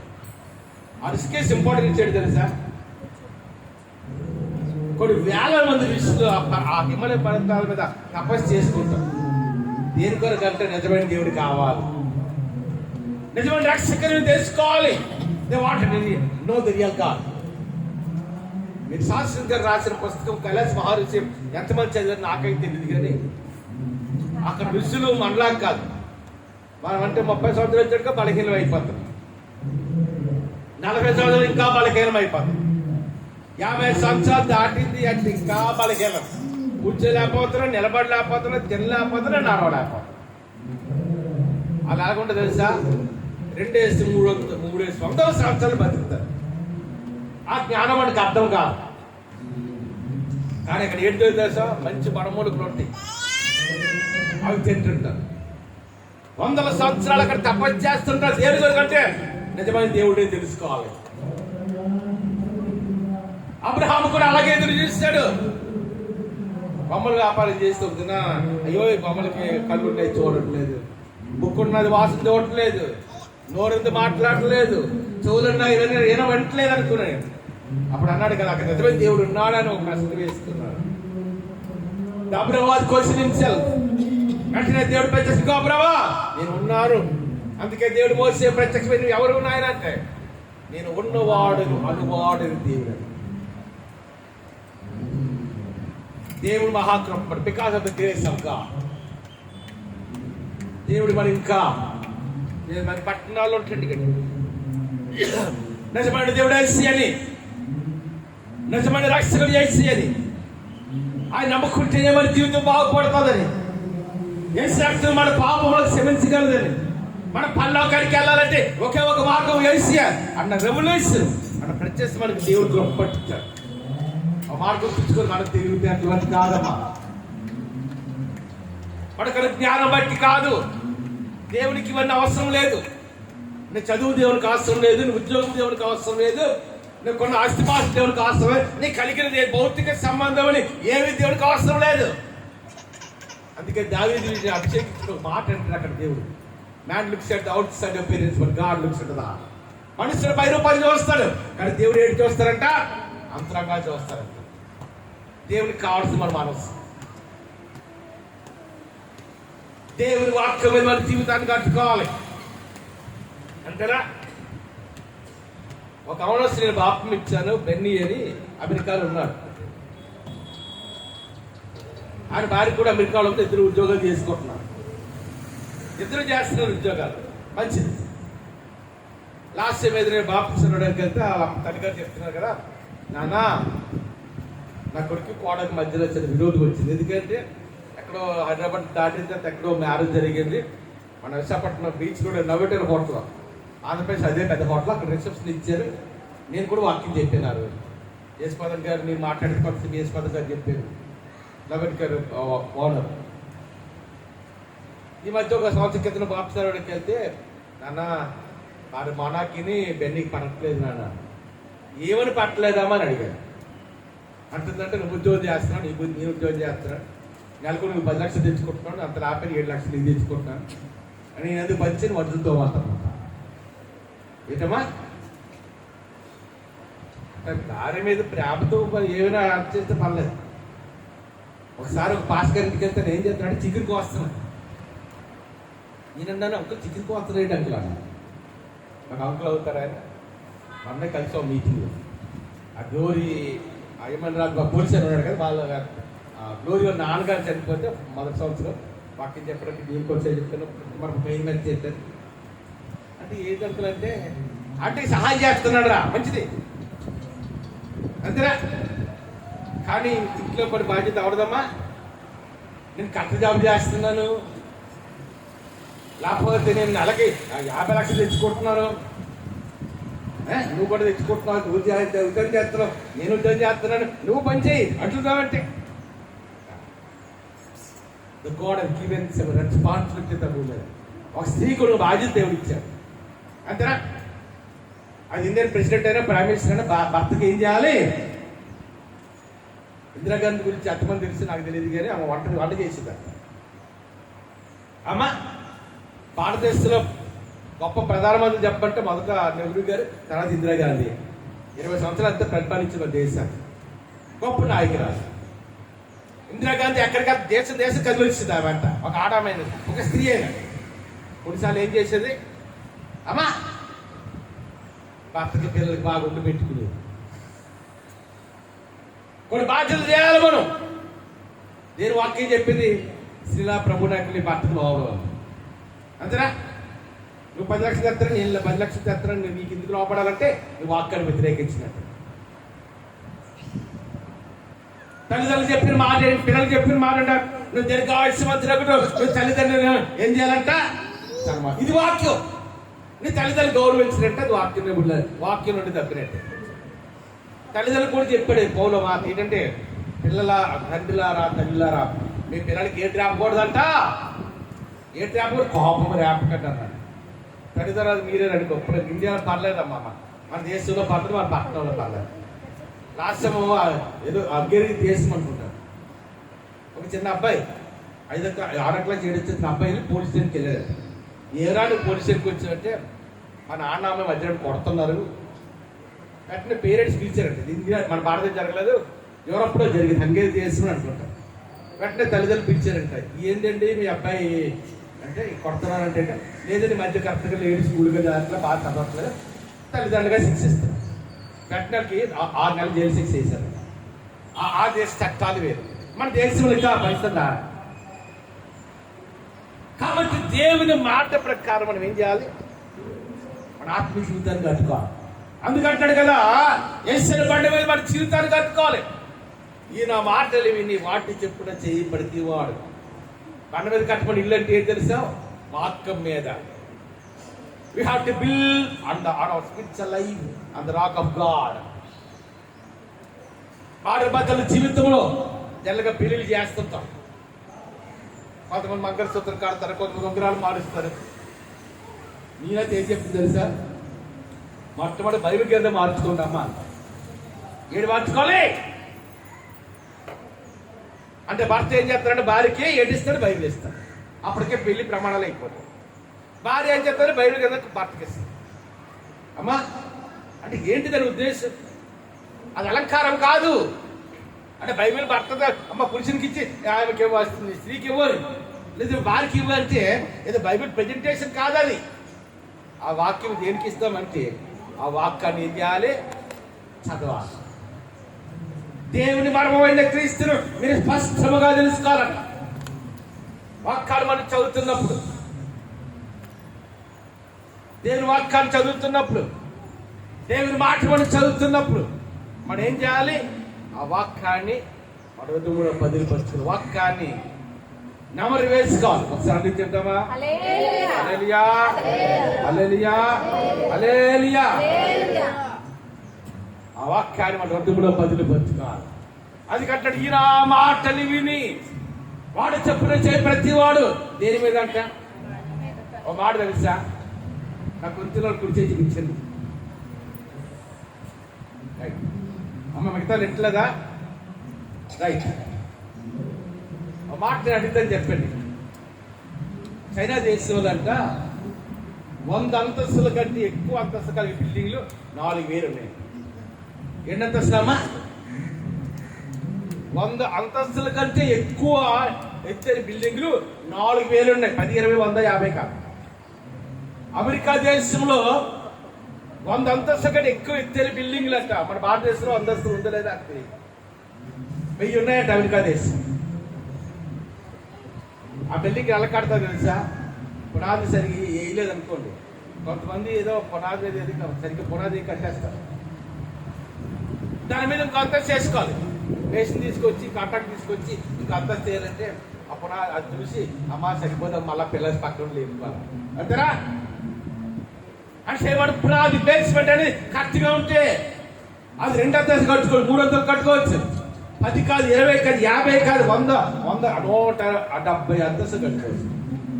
ఆ రిషికేశ్ ఇంపార్టెంట్ ఇచ్చాడు తెలుసా? కొన్ని వేల మంది ఋషులు ఆ హిమాలయ పర్వతాల మీద తపస్సు చేసుకుంటారు. దేని కొరకు అంటే నిజమైన దేవుడు కావాలి, నిజమైన రక్షకుని తెలుసుకోవాలి. They want know the real God. మీరు శాస్త్రం గారు రాసిన పుస్తకం కైలాస మహర్షి ఎంతమంది చదివారు నాకైతే తెలియదు, కానీ అక్కడ ఋషులు మనలా కాదు. మనం అంటే 30 సంవత్సరాలు వచ్చాక బలహీనం అయిపోతాం, 40 సంవత్సరాలు ఇంకా బలహీనం అయిపోతాం, 50 సంవత్సరాలు దాటింది అంటే ఇంకా బలహీనం. కూర్చోలేకపోతున్నాం, నిలబడలేకపోతున్నాం, తినలేకపోతున్నాం, నడవలేకపోతున్నాం. అలాగకుండా తెలుసా, 2-300 సంవత్సరాలు బతుకుతారు. ఆ జ్ఞానం మనకు అర్థం కాదు. కానీ ఇక్కడ ఏంటో తెలుసా, మంచి మడమూడుకులు ఉంటాయి, అవి తింటుంటారు. 100 సంవత్సరాలు అక్కడ తపస్సు చేస్తుంటారు. దేవుడు కంటే నిజమైన దేవుడే తెలుసుకోవాలి. అబ్రహాము కూడా అలాగే ఎదురు చూస్తాడు. బొమ్మలు వ్యాపారం చేస్తుంటున్నా, అయ్యో ఈ బొమ్మలకి కళ్ళు ఉన్నాయి చూడట్లేదు, బుక్కున్నది వాసన చూడట్లేదు, నోరుంది మాట్లాడలేదు, చెవులున్నాయి వినట్లేదు అనుకున్నాను. అప్పుడు అన్నాడు కదా, అక్కడ నిజమైన దేవుడు ఉన్నాడని ఒక ప్రశ్న వేసుకున్నాడు. Abraham question himself. వెంటనే దేవుడు ప్రత్యక్షంగా, అబ్రహా నేను ఉన్నాను. అందుకే దేవుడు మోసే ప్రత్యక్షమైన ఎవరు ఉన్నాయనంటే, నేను ఉన్నవాడు అనువాడు దేవుడు. దేవుడు మహాకృప, because of the grace of God. దేవుడు మరి ఇంకా మన పట్టణాల్లో ఉంటుంది. నిజమైన దేవుడు ఏసి అని, నిజమైన రక్షకుడు ఏసి అని ఆయన నమ్ముకుంటేనే మన జీవితం బాగుపడుతుందని, ఏసు రక్షణ మన పాపములకు క్షమించగలదని, మన పరలోకానికి వెళ్ళాలంటే ఒకే ఒక మార్గం ఏసియా అన్న రెవల్యూషన్ అన్న ప్రత్యేక మనకి దేవుడు గొప్ప పట్టించాడు. ఆ మార్గం తెచ్చుకొని మనకు తిరిగితే అటువంటి కాదమ్మా. మనకు జ్ఞానం బట్టి కాదు. దేవునికి ఇవన్నీ అవసరం లేదు. నీ చదువు దేవునికి అవసరం లేదు, నీ ఉద్యోగం దేవునికి అవసరం లేదు, నువ్వు కొన్న ఆస్తిపాస్తి దేవునికి అవసరం లేదు, నీ కలిగిన భౌతిక సంబంధం అని ఏమి దేవునికి అవసరం లేదు. అందుకే దావీదు అభిషేకించిన ఒక మాట అంటారు అక్కడ దేవుడు, man looks at the out side appearance but God looks at the heart. మనుషులు పై రూపాయలు చూస్తాడు, కానీ దేవుడు ఏంటి చూస్తారంట? అంతరంగా చూస్తారంట. దేవునికి కావాల్సిన మన మనసు. దేవుని వాక్యం మీద మన జీవితాన్ని కట్టుకోవాలి అంతేనా? ఒక అవనస్ నేను బాప్యం ఇచ్చాను, బెన్నీ అని అమెరికాలో ఉన్నాడు. ఆయన భార్య కూడా అమెరికాలో ఉంటే 2 ఉద్యోగాలు చేసుకుంటున్నారు. 2 చేస్తున్నారు ఉద్యోగాలు, మంచిది. లాస్ట్ టైం ఏదైనా బాప్యం ఇవ్వడానికి వెళ్తే తల్లిగారు చెప్తున్నారు కదా, నాన్న నా కొడుకు కోడకి మధ్యలో వచ్చిన విరోధం వచ్చింది. ఎందుకంటే ఎక్కడో హైదరాబాద్ దాటిన తర్వాత ఎక్కడో మ్యారేజ్ జరిగింది. మన విశాఖపట్నం బీచ్ కూడా నవ్వేటర్ హోటల్, ఆంధ్రప్రదేశ్ అదే పెద్ద హోటల్, అక్కడ రిసెప్షన్ ఇచ్చారు. నేను కూడా వాకింగ్ చెప్పినారు. యేసుపాదం గారు నేను మాట్లాడే పరిస్థితి యేసుపాదం గారు చెప్పారు, నవ్వేట్ గారు ఓనర్. ఈ మధ్య ఒక సంవత్సరం క్రితం బాప్సారాడికి వెళ్తే, నాన్న వారి మొనాకిని బెన్నీకి పడట్లేదు నాన్న. ఏమని పట్టలేదామా అని అడిగారు. అంటుందంటే నువ్వు ఉద్యోగం చేస్తున్నావు, నీ ఉద్యోగం చేస్తున్నాడు, నెలకు నువ్వు 10 లక్షలు తెచ్చుకుంటున్నాడు, అంత లాపని 7 లక్షలు ఇది తెచ్చుకుంటున్నాను అని నేను ఎందుకు పంచి వడ్లతో మాత్రం ఏంటమ్మా దారి మీద ప్రేమతో ఏమైనా అర్థం చేస్తే పర్లేదు. ఒకసారి ఒక పాస్ గారింటికి వెళ్తే నేను ఏం చేస్తున్నాడు, చికెన్ కోస్తున్నాను. నేనన్నాను, అంకుల్ చికెన్ కోస్తున్నాడు అంకుల్ అన్న. నాకు అంకుల్ అవుతారా ఆయన? మొన్న కలిసి ఒక మీటింగ్, ఆ గోరి ఏమన్నా పోలీసు అని ఉన్నాడు కదా వాళ్ళ గ్లోరీ వాళ్ళ నాన్నగారు చనిపోతే మొదటి సంవత్సరం వాక్యం చెప్పడానికి దీనికి వచ్చే చెప్తాను మనకు మెయిన్ మీద చేస్తారు అంటే ఏది అంటే అంటే సహాయం చేస్తున్నాడు రా మంచిది అంతేనా. కానీ ఇంట్లో కొన్ని బాధ్యత అవడదమ్మా, నేను కట్ట జాబ్ చేస్తున్నాను, లేకపోతే నేను నెలకి 50 లక్షలు తెచ్చుకుంటున్నాను, నువ్వు కూడా తెచ్చుకుంటున్నావు, నువ్వు ఉద్యోగం చేస్తున్నావు, నేను ఉద్యోగం చేస్తున్నాను, నువ్వు పని చేయి అంటున్నావంటే the God has given some responsibility the women. ఒక స్త్రీకు నువ్వు బాధ్యత దేవుడు ఇచ్చాడు అంతేనా. అది ఇండియన్ ప్రెసిడెంట్ అయినా ప్రైమ్ మినిస్టర్ అయినా భర్తకి ఏం చేయాలి. ఇందిరాగాంధీ గురించి ఎంతమంది తెలిసి నాకు తెలియదు కానీ ఆమె వంట చేసింది. అమ్మ భారతదేశంలో గొప్ప ప్రధానమంత్రి చెప్పంటే మొదట నెహ్రూ గారు, తర్వాత ఇందిరాగాంధీ. 20 సంవత్సరాలు అంతా పరిపాలించిన దేశాన్ని గొప్ప నాయకురాలు. ఇందిరాగాంధీ ఎక్కడికక్కడ దేశం కదిలిస్తుంది ఆమె అంట. ఒక ఆడమైన ఒక స్త్రీ అయినా కొన్నిసార్లు ఏం చేసేది, అమ్మా భర్తకి పిల్లలకి బాగా ఉండి పెట్టుకునేది. కొన్ని బాధ్యతలు చేయాలి మనం. నేను వాక్యం చెప్పింది శ్రీలా ప్రభు నాయకులు భర్తకు లోపడాలి అంతేనా. నువ్వు 10 లక్షలు తెస్తాను, నేను 10 లక్షలు తెస్తాను, నీకు ఎందుకు లోపడాలంటే నువ్వు వాక్యాన్ని వ్యతిరేకించినట్టు. తల్లిదండ్రులు చెప్పిన మాట, పిల్లలు చెప్పిన మాట అంట, నువ్వు దీర్ఘాయుష్మంతులకు నువ్వు తల్లిదండ్రులు ఏం చేయాలంట, ఇది వాక్యం. నీ తల్లిదండ్రులు గౌరవించినట్టు అది వాక్యం నుండి తప్పినట్టు. తల్లిదండ్రులు కూడా చెప్పాడు పౌలు మాట ఏంటంటే, తండ్రిలారా తల్లిలారా మీ పిల్లలకి ఏ రేపకూడదంట, ఏ రేపకూడదు కోపం రేపకండి అన్నాడు. తల్లిదండ్రులు మీరే రండి గొప్ప ఇండియాలో పర్లేదమ్మా, మన దేశంలో పర్లేదు, మన పట్టణంలో పర్లేదు. రాష్ట్రము ఏదో అగ్గరి దేశం అనుకుంటారు. ఒక చిన్న అబ్బాయి 6 క్లాస్ 7 వచ్చిన అబ్బాయిని పోలీస్ స్టేషన్కి వెళ్ళాడు. ఏరాడు పోలీస్ స్టేషన్కి వచ్చారంటే మా నాన్న అమ్మ మధ్యలో కొడుతున్నారు. వెంటనే పేరెంట్స్ పిలిచారంటే, దీనికి మన భారతదేశం జరగలేదు, యూరోప్లో జరిగింది, హంగేరి దేశం అనుకుంటారు. వెంటనే తల్లిదండ్రులు పిలిచారంట, ఏంటండి మీ అబ్బాయి అంటే కొడుతున్నారంటే, లేదండి మధ్య కరెక్ట్గా లేడీ స్కూల్గా దాంట్లో బాగా చదవట్లేదు, తల్లిదండ్రులుగా శిక్షిస్తారు. వెంటనే 6 నెలలు జైలు శిక్ష వేశారు. ఆ దేశ చట్టాలు వేరు, మన దేశంలో ఇంకా పరిస్థితి. కాబట్టి దేవుని మాట ప్రకారం మనం ఏం చేయాలి, మన ఆత్మీయ జీవితాన్ని కట్టుకోవాలి. అందుకంటాడు కదా, యేసు బండ మీద మన జీవితాన్ని కట్టుకోవాలి. ఈయన మాటలు విని వాటి చెప్పున చేయి పడితే వాడు బండ మీద కట్టుకుని ఇల్లు అంటే ఏం తెలుసా, వాక్యం మీద. We have to build on our spiritual life on the rock of God. భార్య భర్తల జీవితంలో జనరల్గా పెళ్లిళ్ళు చేస్తుంటాం. కొంతమంది మంగళసూత్రం కాడతారు, కొంతమంది ఉంగరాలు మారుస్తారు. నేనైతే ఏం చెప్తుంది తెలుసా, మొట్టమొదటి బైబిల్ గ్రంథం మార్చుకోండి అమ్మా. ఏడు మార్చుకోవాలి అంటే భర్త ఏం చేస్తారంటే భార్యకి ఏడిస్తాడు, బైబిల్ ఇస్తాడు. అప్పటికే పెళ్లి ప్రమాణాలు అయిపోతాయి. భార్య ఏం చెప్తారు, బైబిల్ గ్రంథం భర్తకి ఇస్తారు. అమ్మా అంటే ఏంటి దాని ఉద్దేశం, అది అలంకారం కాదు. అంటే బైబిల్ భర్త అమ్మ పురుషునికి ఇచ్చి ఆమెకి ఏమో వస్తుంది, స్త్రీకి ఇవ్వాలి, లేదా వారికి ఇవ్వాలంటే ఏదో బైబిల్ ప్రెజెంటేషన్ కాదు అది. ఆ వాక్యం దేనికి ఇస్తామంటే ఆ వాక్యాన్ని ఏం చేయాలి, చదవాలి. దేవుని మర్మమైన క్రీస్తును మీరు స్పష్టముగా తెలుసుకోవాలంట. వాక్యాలు మనం చదువుతున్నప్పుడు, దేవుని వాక్యాన్ని చదువుతున్నప్పుడు, దేవుని మాట మనం చదువుతున్నప్పుడు మనం ఏం చేయాలి, ఆ వాక్యాన్ని మన పదిలిపరుచుకుని వాక్యాన్ని నెమరు వేసుకోవాలి. ఒకసారి అన్ని చెప్తామా, హల్లెలూయా హల్లెలూయా హల్లెలూయా. ఆ వాక్యాన్ని మన హృదయంలో పదిలిపరుచుకోవాలి. అది కట్టడు, ఈయన మాటలు విని వాడు చెప్పిన చేయి ప్రతి వాడు దేని మీద అంట. ఒక మాట తెలుసా, నా కొంచెం కుడి చేసి ఇచ్చింది అమ్మ, మిగతా ఎట్లేదా రైట్. ఆ మాట నేను అడుగుతాను చెప్పండి. చైనా దేశంలో అంట 100 అంతస్తుల కంటే ఎక్కువ అంతస్తు కలిగే బిల్డింగ్లు 4,000 ఉన్నాయి. ఎన్ని అంతస్తులమ్మా, 100 అంతస్తుల కంటే ఎక్కువ ఎత్తైన బిల్డింగ్లు 4,000 ఉన్నాయి. 10, 20, 100, 50 కాదు. అమెరికా దేశంలో 100 అంతస్తుల కంటే ఎక్కువ ఎత్తైన బిల్డింగ్లు అంట. మన భారతదేశంలో అంతస్తులు ఉందో లేదా, 1000 ఉన్నాయంట అమెరికా దేశం. ఆ బిల్డింగ్ ఎలా కడతారు తెలుసా? పునాది సరిగి వేయలేదు అనుకోండి, కొంతమంది ఏదో పునాది ఏది సరిగ్గా పునాది కట్టేస్తారు, దాని మీద ఇంకో అంతస్తు చేసుకోవాలి. మేషన్ తీసుకొచ్చి కాంట్రాక్ట్ తీసుకొచ్చి ఇంకో అంతస్తు చేయాలంటే ఆ పునాది అది చూసి అమ్మ సరిపోతే మళ్ళీ పిల్లలు పక్కన లేదు అంతేనా అంటే వాడు పునాది బేస్మెంట్ అనేది కరెక్ట్గా ఉంటే అది 2 అంతస్తులు కట్టుకోవచ్చు, 3 అంతస్తులు కట్టుకోవచ్చు, 10 కాదు, 20 కాదు, 50 కాదు, 100 170 అంతస్తులు కట్టుకోవచ్చు.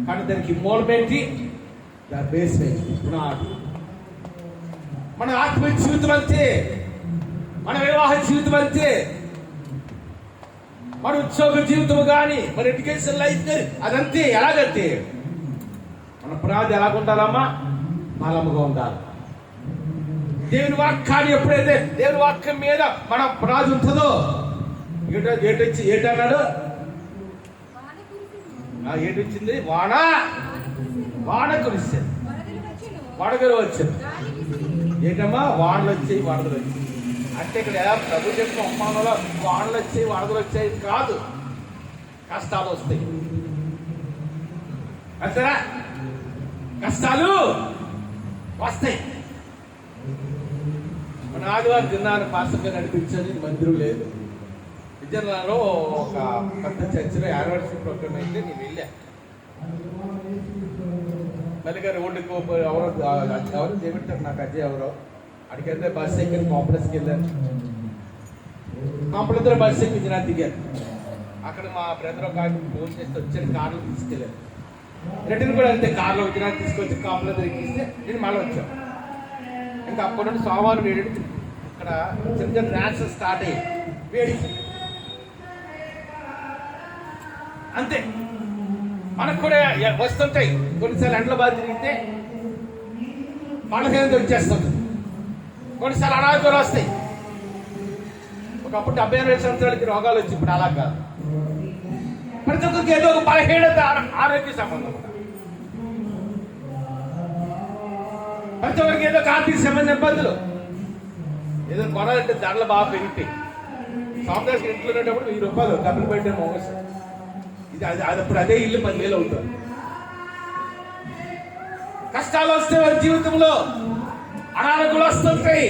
కానీ దానికి మూలమేంటి? బేస్మెంట్, పునాది. మన ఆత్మీయ జీవితం అంతే, మన వివాహ జీవితం అంతే, మన ఉద్యోగ జీవితం కానీ, మన ఎడ్యుకేషన్ లైఫ్ కానీ అదంతే. ఎలాగంటే మన పునాది ఎలాగుండాలమ్మా? బలముగా ఉండాలి. దేవుని వాక్యాన్ని ఎప్పుడైతే దేవుని వాక్యం మీద మన పునాది ఉంటుందో ఏటన్నాడు? ఏటొచ్చింది? వాన కురిస్తుంది, వడగలు వచ్చింది. ఏంటమ్మా? వానలు వచ్చాయి, వరదలు వచ్చాయి అంటే ఇక్కడ ప్రభు చెప్పిన అవమానంలో వానలు వచ్చాయి, వరదలు వచ్చాయి కాదు, కష్టాలు వస్తాయి. అంతేనా? కష్టాలు వస్తాయి. మన ఆదివారం దినాన్ని పాస్టర్గా నడిపించని మందిరం లేదు. విజయనగరంలో ఒక పెద్ద చర్చిలో యానివర్సరీ ప్రోగ్రామ్ అయితే నేను వెళ్ళా. మళ్ళీ రోడ్డుకు ఎవరు చేపెట్టారు నాకు అజయ్ ఎవరో అడిగితే బస్సు ఎక్కి కాంప్లెక్స్కి వెళ్ళాను. కాంప్లెక్స్లో బస్సు ఎక్కి విజయనగరం దిగారు. అక్కడ మా బ్రదర్ ఒక ఫోన్ చేస్తే వచ్చాడు, కార్లో తీసుకెళ్ళారు. రిటర్న్ కూడా అంతే, కార్లో విజయనగరం తీసుకొచ్చి కాంప్లెక్స్ ఎక్కిస్తే నేను మళ్ళీ వచ్చాను. ఇంకా అప్పటి నుండి సోమవారం వేడి ఇక్కడ చిన్న చిన్న ర్యాన్స్ స్టార్ట్ అయ్యి వేడి అంతే. మనకు కూడా వస్తుంటాయి కొన్నిసార్లు ఎండల బాధ తిరిగితే బలహీనత వచ్చేస్తుంది, కొన్నిసార్లు అనారోగ్యాలు వస్తాయి. ఒకప్పుడు 72 సంవత్సరాలకి రోగాలు వచ్చి ఇప్పుడు అలా కాదు. ప్రతి ఒక్కరికి ఏదో ఒక బలహీనత ఆరోగ్య సంబంధం, ప్రతి ఒక్కరికి ఏదో ఆర్థిక సంబంధ ఇబ్బందులు, ఏదో కొనాలంటే ధరలు బాగా పెరిగిపోయి. సాఫ్ట్వేర్ ఇంట్లో ఉండేటప్పుడు 1000 రూపాయలు డబ్బులు పెట్టే మోగస్ ఇది అది అప్పుడు అదే ఇల్లు 10,000 అవుతుంది. కష్టాలు వస్తే వారి జీవితంలో అనారోగ్యాలు వస్తుంటాయి,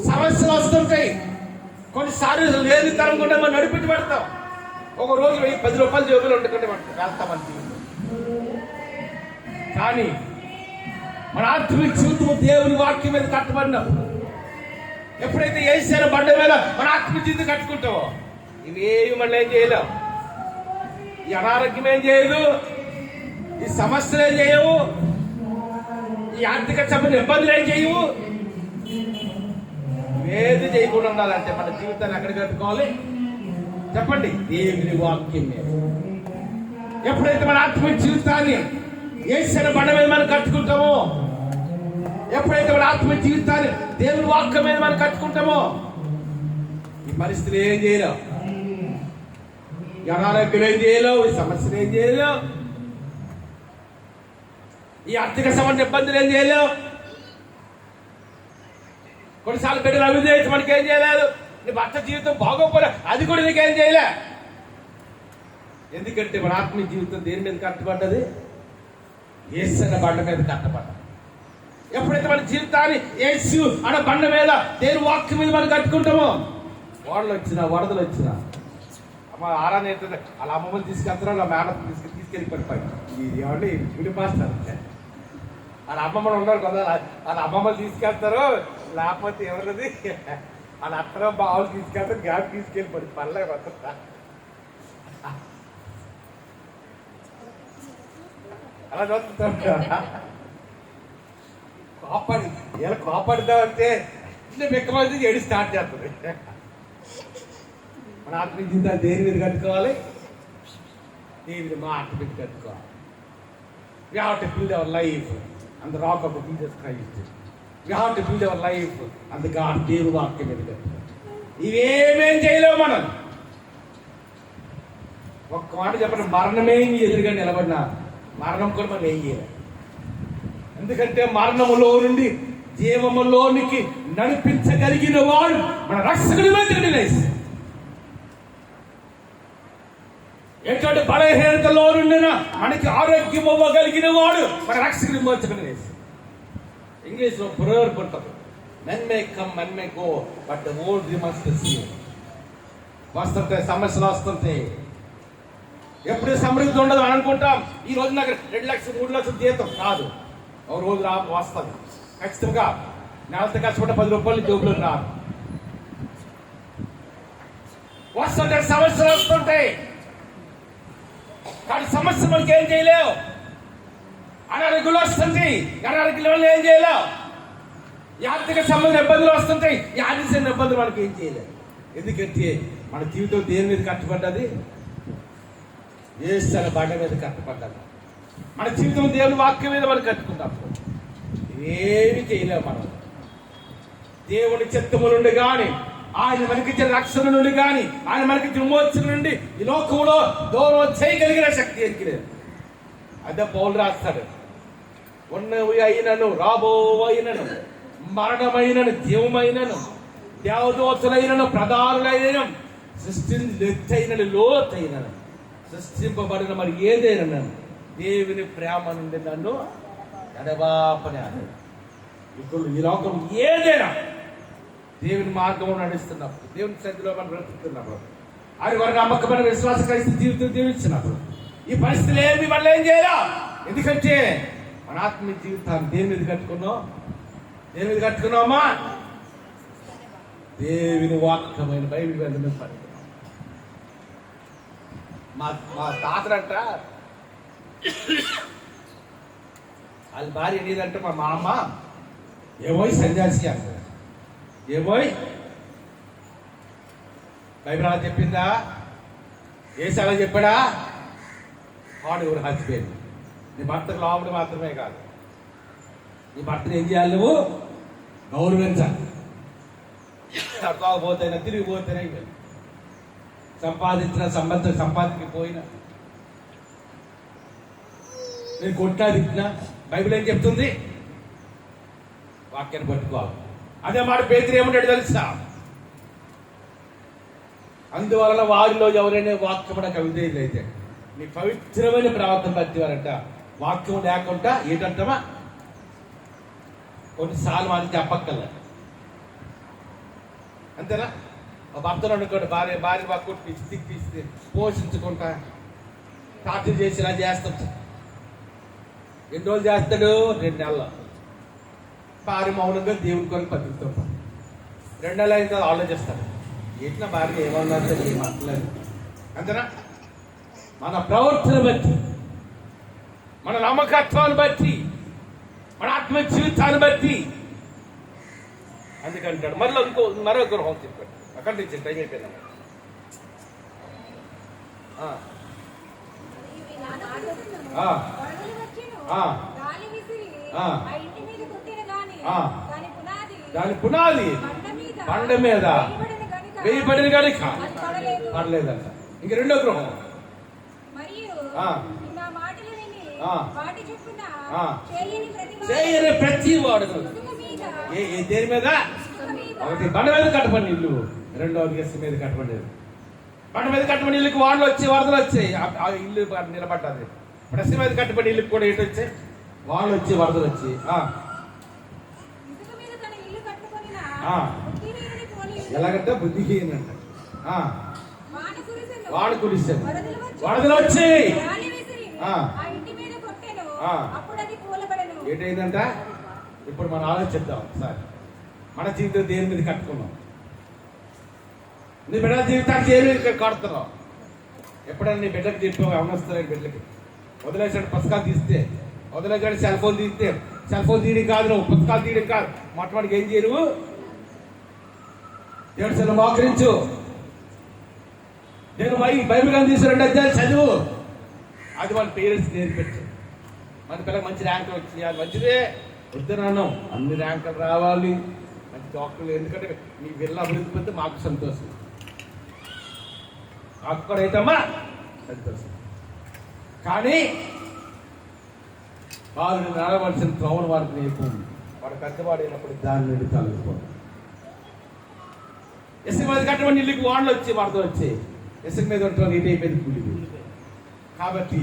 సమస్యలు వస్తుంటాయి. కొన్నిసార్లు లేని తరం కూడా మనం నడిపించి పెడతాం. ఒక రోజు 10 రూపాయలు జోబులు వండుకుంటే వెళ్తామని జీవితం. కానీ మన ఆత్మీయ జీవితం దేవుని వాక్యం మీద కట్టబడినప్పుడు, ఎప్పుడైతే ఏసారో బండ మీద మన ఆత్మీయ జీవితం కట్టుకుంటామో ఇవేమి మళ్ళీ ఏం చేయలేం. ఈ అనారోగ్యం ఏం చేయదు, ఈ సమస్యలు ఏం చేయవు, ఈ ఆర్థిక సంబంధ ఇబ్బందులు ఏం చేయవు. ఏది చేయకుండా ఉండాలంటే మన జీవితాన్ని ఎక్కడ కట్టుకోవాలి చెప్పండి? దేవుని వాక్యం మీద. ఎప్పుడైతే మన ఆత్మీయ జీవితాన్ని యేసయ్య బండ మీద మనం కట్టుకుంటామో, ఎప్పుడైతే మన ఆత్మీయ జీవితాన్ని దేవుని వాక్యం మీద మనం కట్టుకుంటామో ఈ పరిస్థితులు ఏం చేయలేవు, ఈ అనారోగ్యం ఏం చేయలేవు, ఈ సమస్యలు ఏం చేయలేవు, ఈ ఆర్థిక సంబంధ ఇబ్బందులు ఏం చేయలేవు. కొన్నిసార్లు బిడ్డలు అభివృద్ధి మనకి ఏం చేయలేదు. నీ భర్త జీవితం బాగోపోలే, అది కూడా నీకేం చేయలే. ఎందుకంటే మన ఆత్మీయ జీవితం దేని మీద కట్టబడ్డది? యేసయ్య బండ మీద కట్టబడ్డది. ఎప్పుడైతే మన జీవితాన్ని యేసు అన్న బండ మీద దేవుని వాక్యం మీద మనం కట్టుకుంటామో, వాడలు వచ్చినా వరదలు వచ్చినా, అమ్మ ఆరాధన ఏంటంటే వాళ్ళ అమ్మమ్మని తీసుకెళ్తారో వాళ్ళ మేనత్ని తీసుకెళ్ళి పడిపోయి ఇది ఏమంటే విడిపాస్తారు. వాళ్ళ అమ్మమ్మలు ఉన్నారు కదా, వాళ్ళ అమ్మమ్మలు తీసుకెళ్తారు, లేకపోతే ఎవరిది వాళ్ళ అత్తలో బావులు తీసుకెళ్తారు, గ్యాప్ తీసుకెళ్ళి పడి పర్లే పడుతుందా అలా చూస్తుంటా. కోపాడి ఇలా కోపాడుతామంటే మెక్కమంది ఏడు స్టార్ట్ చేస్తుంది. మన ఆత్మీయ జీవితాన్ని దేని మీద కట్టుకోవాలి? దేవుని మాట మీద కట్టుకోవాలి. We have to build our life on the rock of Jesus Christ. We have to build our life on the God, దేవుని వాక్యం మీద కట్టుకోవాలి. ఇవేమేం చేయలేవు మనం. ఒక్క మాట చెప్పండి, మరణమే ఎదురుగా నిలబడిన మరణం కూడా మనం ఏం చేయలేం. ఎందుకంటే మరణములో నుండి జీవములోనికి నడిపించగలిగిన వాడు మన రక్షకుడి మంత్రుడు. ఎటువంటి బలహీనతలో నుండినా మనకి ఆరోగ్యం ఇవ్వగలిగిన వాడు మన రక్షకుని మోచకుని ఇంగ్లీష్ లో ప్రయోజనం పడుతుంది. Men may come men may go but the old remains the same. వస్తుంటాయి సమస్యలు, వస్తుంటాయి. ఎప్పుడు సమృద్ధి ఉండదు అని అనుకుంటాం. ఈ రోజు నాకు 2 లక్షలు 3 లక్షలు జీతం కాదు. ఒక రోజు వస్తుంది ఖచ్చితంగా. నెలతో కష్టపడ్డ 10 రూపాయలు జోబులోకి రాదు. వస్తుంటాయి సమస్యలు, వస్తుంటాయి. కానీ సమస్య మనకి ఏం చేయలేవు. అనారోగ్యంలో వస్తుంది, అనారోగ్యంలో ఏం చేయలేవు. ఆర్థిక సంబంధ ఇబ్బందులు వస్తుంటాయి, ఈ ఆర్థిక ఇబ్బందులు మనకి ఏం చేయలేవు. ఎందుకంటే మన జీవితం దేని మీద కట్టుబడ్డది? ఏసు బండ మీద కట్టుబడ్డది. మన జీవితం దేవుని వాక్యం మీద మనం కట్టుకుంటాం. ఏమి చేయలేము మనం. దేవుని చిత్తము నుండి కానీ, ఆయన మనకిచ్చిన రక్షణ నుండి కానీ, ఆయన మనకిచ్చిన విమోచన నుండి ఈ లోకంలో దూరం చేయగలిగిన శక్తి ఎందుకు లేదు. అదే పౌలు రాస్తాడు, ఉన్నవి అయినను రాబోయినను మరణమైనను జీవమైనను దేవదూతలైనను ప్రధానులైన సృష్టించైనను లోతైనను సృష్టింపబడిన మరి ఏదైనా దేవుని ప్రేమ నుండి నన్ను ఎడబాపని. ఇప్పుడు ఈ లోకం ఏదైనా దేవుని మార్గంలో నడుస్తున్నప్పుడు, దేవుని సన్నిధిలో మనం బ్రతుకుతున్నప్పుడు, అది వారి నమ్మకమైన విశ్వాస క్రైస్తవ జీవితం జీవించినప్పుడు ఈ పరిస్థితులు ఏమి మళ్ళీ ఏం చేయాలా? ఎందుకంటే మన ఆత్మీయ జీవితాన్ని దేని మీద కట్టుకున్నాం? దేని మీద కట్టుకున్నామా? దేవుని వాక్యమైన బైబిల్ మీద పడుకున్నాం. మా తాతలంట వాళ్ళ భార్య నీదంటే మా మామ ఏమోయ్ సన్యాసి అంటారు. ఏమోయ్ బైబిల్ అలా చెప్పిందా? ఏసు అలా చెప్పాడా? వాడు ఎవరు హస్బెండ్. నీ భర్తకు లోపల మాత్రమే కాదు, నీ భర్తను ఏం చేయాలి? నువ్వు గౌరవించాలి. పోతేనే తిరిగిపోతేనే సంపాదించిన సంపాదించకపోయినా నేను కొట్టా తిట్టినా బైబిల్ ఏం చెప్తుంది? వాక్యాన్ని పట్టుకోవాలి. అదే మాట పేతురు ఏమంటాడు తెలుసా? అందువలన వారిలో ఎవరైనా వాక్యమునకు అవిధేయులైతే నీ పవిత్రమైన ప్రవర్తన బట్టి వారంట వాక్యం లేకుండా ఏంటంటామా కొన్నిసార్లు మనం చెప్పక్కర్లే. అంతేనా? భర్తను అనుకోండి, భార్య బాగా కొట్టి తిక్కిస్తే పోషించుకుంటా టార్చర్ చేసి ఇలా చేస్తాం. ఎన్ని రోజులు చేస్తాడు? 2 నెలలు. భార్య మౌనంగా దేవుని కొరకు బతుకుతాం. 2 నెలలు అయిన తర్వాత ఆలోచిస్తాడు, ఏంటి భార్య ఏమన్నా ఏమట్లేదు. అంతేనా? మన ప్రవర్తన బట్టి, మన నమ్మకత్వాన్ని బట్టి, మన ఆత్మ జీవితాన్ని బట్టి. అందుకంటాడు మరో గృహం చెప్పాడు. అక్కడ నుంచి టైం అయిపోయిందా? దాని పునాది బండ మీద వేయబడిన కానీ పడలేదంట. ఇంక రెండో గృహం చేయని ప్రతి వాడు దేని మీద? ఒకటి బండ మీద కట్టబడి ఇల్లు, రెండవది గెస్ మీద కట్టబడేది. బండ మీద కట్టబడి ఇల్లుకి వాడలు వచ్చి వరదలు వచ్చాయి, ఆ ఇల్లు నిలబడ్డది. ప్రశ్న మీద కట్టబడి ఇల్లుకి కూడా ఏంటి వచ్చాయి? వాళ్ళు వచ్చి వరదలు వచ్చి ఎలాగంటే బుద్ధిహీనంట. వాడు కురిశాడు, వరదలు వచ్చి ఏంటైందంట? ఇప్పుడు మనం ఆలోచిద్దాం ఒకసారి. మన జీవితం దేని మీద కట్టుకున్నాం? నీ బిడ్డల జీవితానికి ఏమి కడుతున్నావు? ఎప్పుడైనా నీ బిడ్డకి చెప్పావు? అవనొస్తాయి బిడ్డలకి వదిలేసాడు పుస్తకాలు తీస్తే, వదిలేసాడు సెల్ ఫోన్ తీస్తే, సెల్ ఫోన్ తీయడం కాదు, నువ్వు పుస్తకాలు తీయడం కాదు, మొట్టమొదటికి ఏం చేయరు? దేవుడి సెల్ మోకరించు. నేను బైబిల్ అని తీసి 2 అధ్యాయాలు చదువు. అది వాళ్ళ పేరెంట్స్ నేర్పించు. మన పిల్లలకు మంచి ర్యాంకులు వచ్చేయాలి, మంచిదే వద్దున్నాను. అన్ని ర్యాంకులు రావాలి, మంచి డాక్టర్లు. ఎందుకంటే మీ పిల్ల అభివృద్ధి పొందితే మాకు సంతోషం, మాకు కూడా అయితమ్మా సంతోషం. కానీ వారిని నడవలసిన త్రోవను వారికి నేర్పుంది. వాడు పెద్దవాడైనప్పుడు దాని నుండి తొలగిపోతుంది. ఇసుక మీద కట్టబడి ఇల్లుకి వాడలు వచ్చి వరద వచ్చి ఇసుక మీద ఉంటారు, నీటి అయిపోయింది కూలిపోయి. కాబట్టి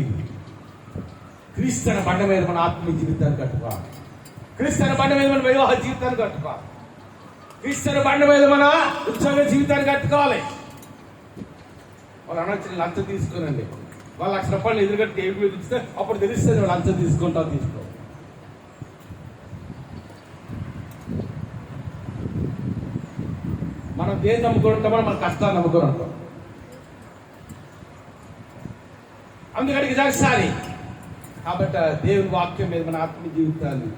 క్రీస్తు బండ మీద మన ఆత్మీయ జీవితాన్ని కట్టుకోవాలి. క్రీస్తు బండ మీద మన వివాహ జీవితాన్ని కట్టుకోవాలి. క్రీస్తు బండ మీద మన ఉద్యోగ జీవితాన్ని కట్టుకోవాలి. వాళ్ళు అనొచ్చిన లంచం తీసుకోనండి, వాళ్ళు ₹1,00,000 ఎదురుగట్టు టేబుల్ మీద ఇస్తే అప్పుడు తెలుస్తుంది వాళ్ళు లంచం తీసుకుంటావు తీసుకో. మనం దేని నమ్ముకొని ఉంటామో మన కష్టాన్ని నమ్ముకొని ఉంటాం. అందుకని జరగాలి. కాబట్టి దేవుని వాక్యం మీద మన ఆత్మీయ జీవితాన్ని,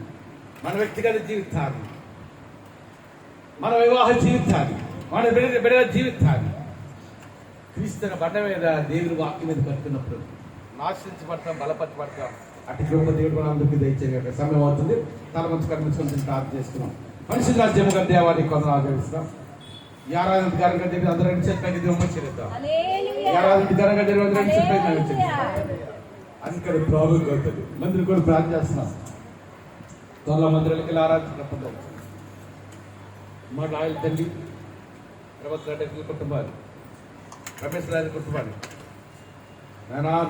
మన వ్యక్తిగత జీవితాన్ని, మన వివాహ జీవితాన్ని, మన బిడ్డల జీవితాన్ని క్రీస్తు బండ మీద దేవుని వాక్యం మీద కట్టుకున్నప్పుడు నాశించబడతాం, బలపరచబడతాం. అటు గొప్ప దేవుడు మన అందరికీ దయచేయగల సమయం అవుతుంది. తల మంచి కనిపించుకొని ప్రార్థన చేసుకున్నాం. మనిషి రాజ్యముగా దేవాన్ని కొందరు ఆచరిస్తాం. ఈ ఆరాధన గారంగా దేవి అందరూ రెండు చేతులకి దేవుమ్మ చేద్దాం. ఈ ఆరాధన గారంగా దేవి అందరూ రెండు చేతులకి అందుకని ప్రాబ్లం అవుతుంది. మందిని కూడా ప్రార్థన చేస్తున్నాం. తొల మందిరాలకి ఆరాధన పొందాలి. మా నాయల తండ్రి రెడ్డి కుటుంబాలు, రమేష్ రాజు కుటుంబాలు,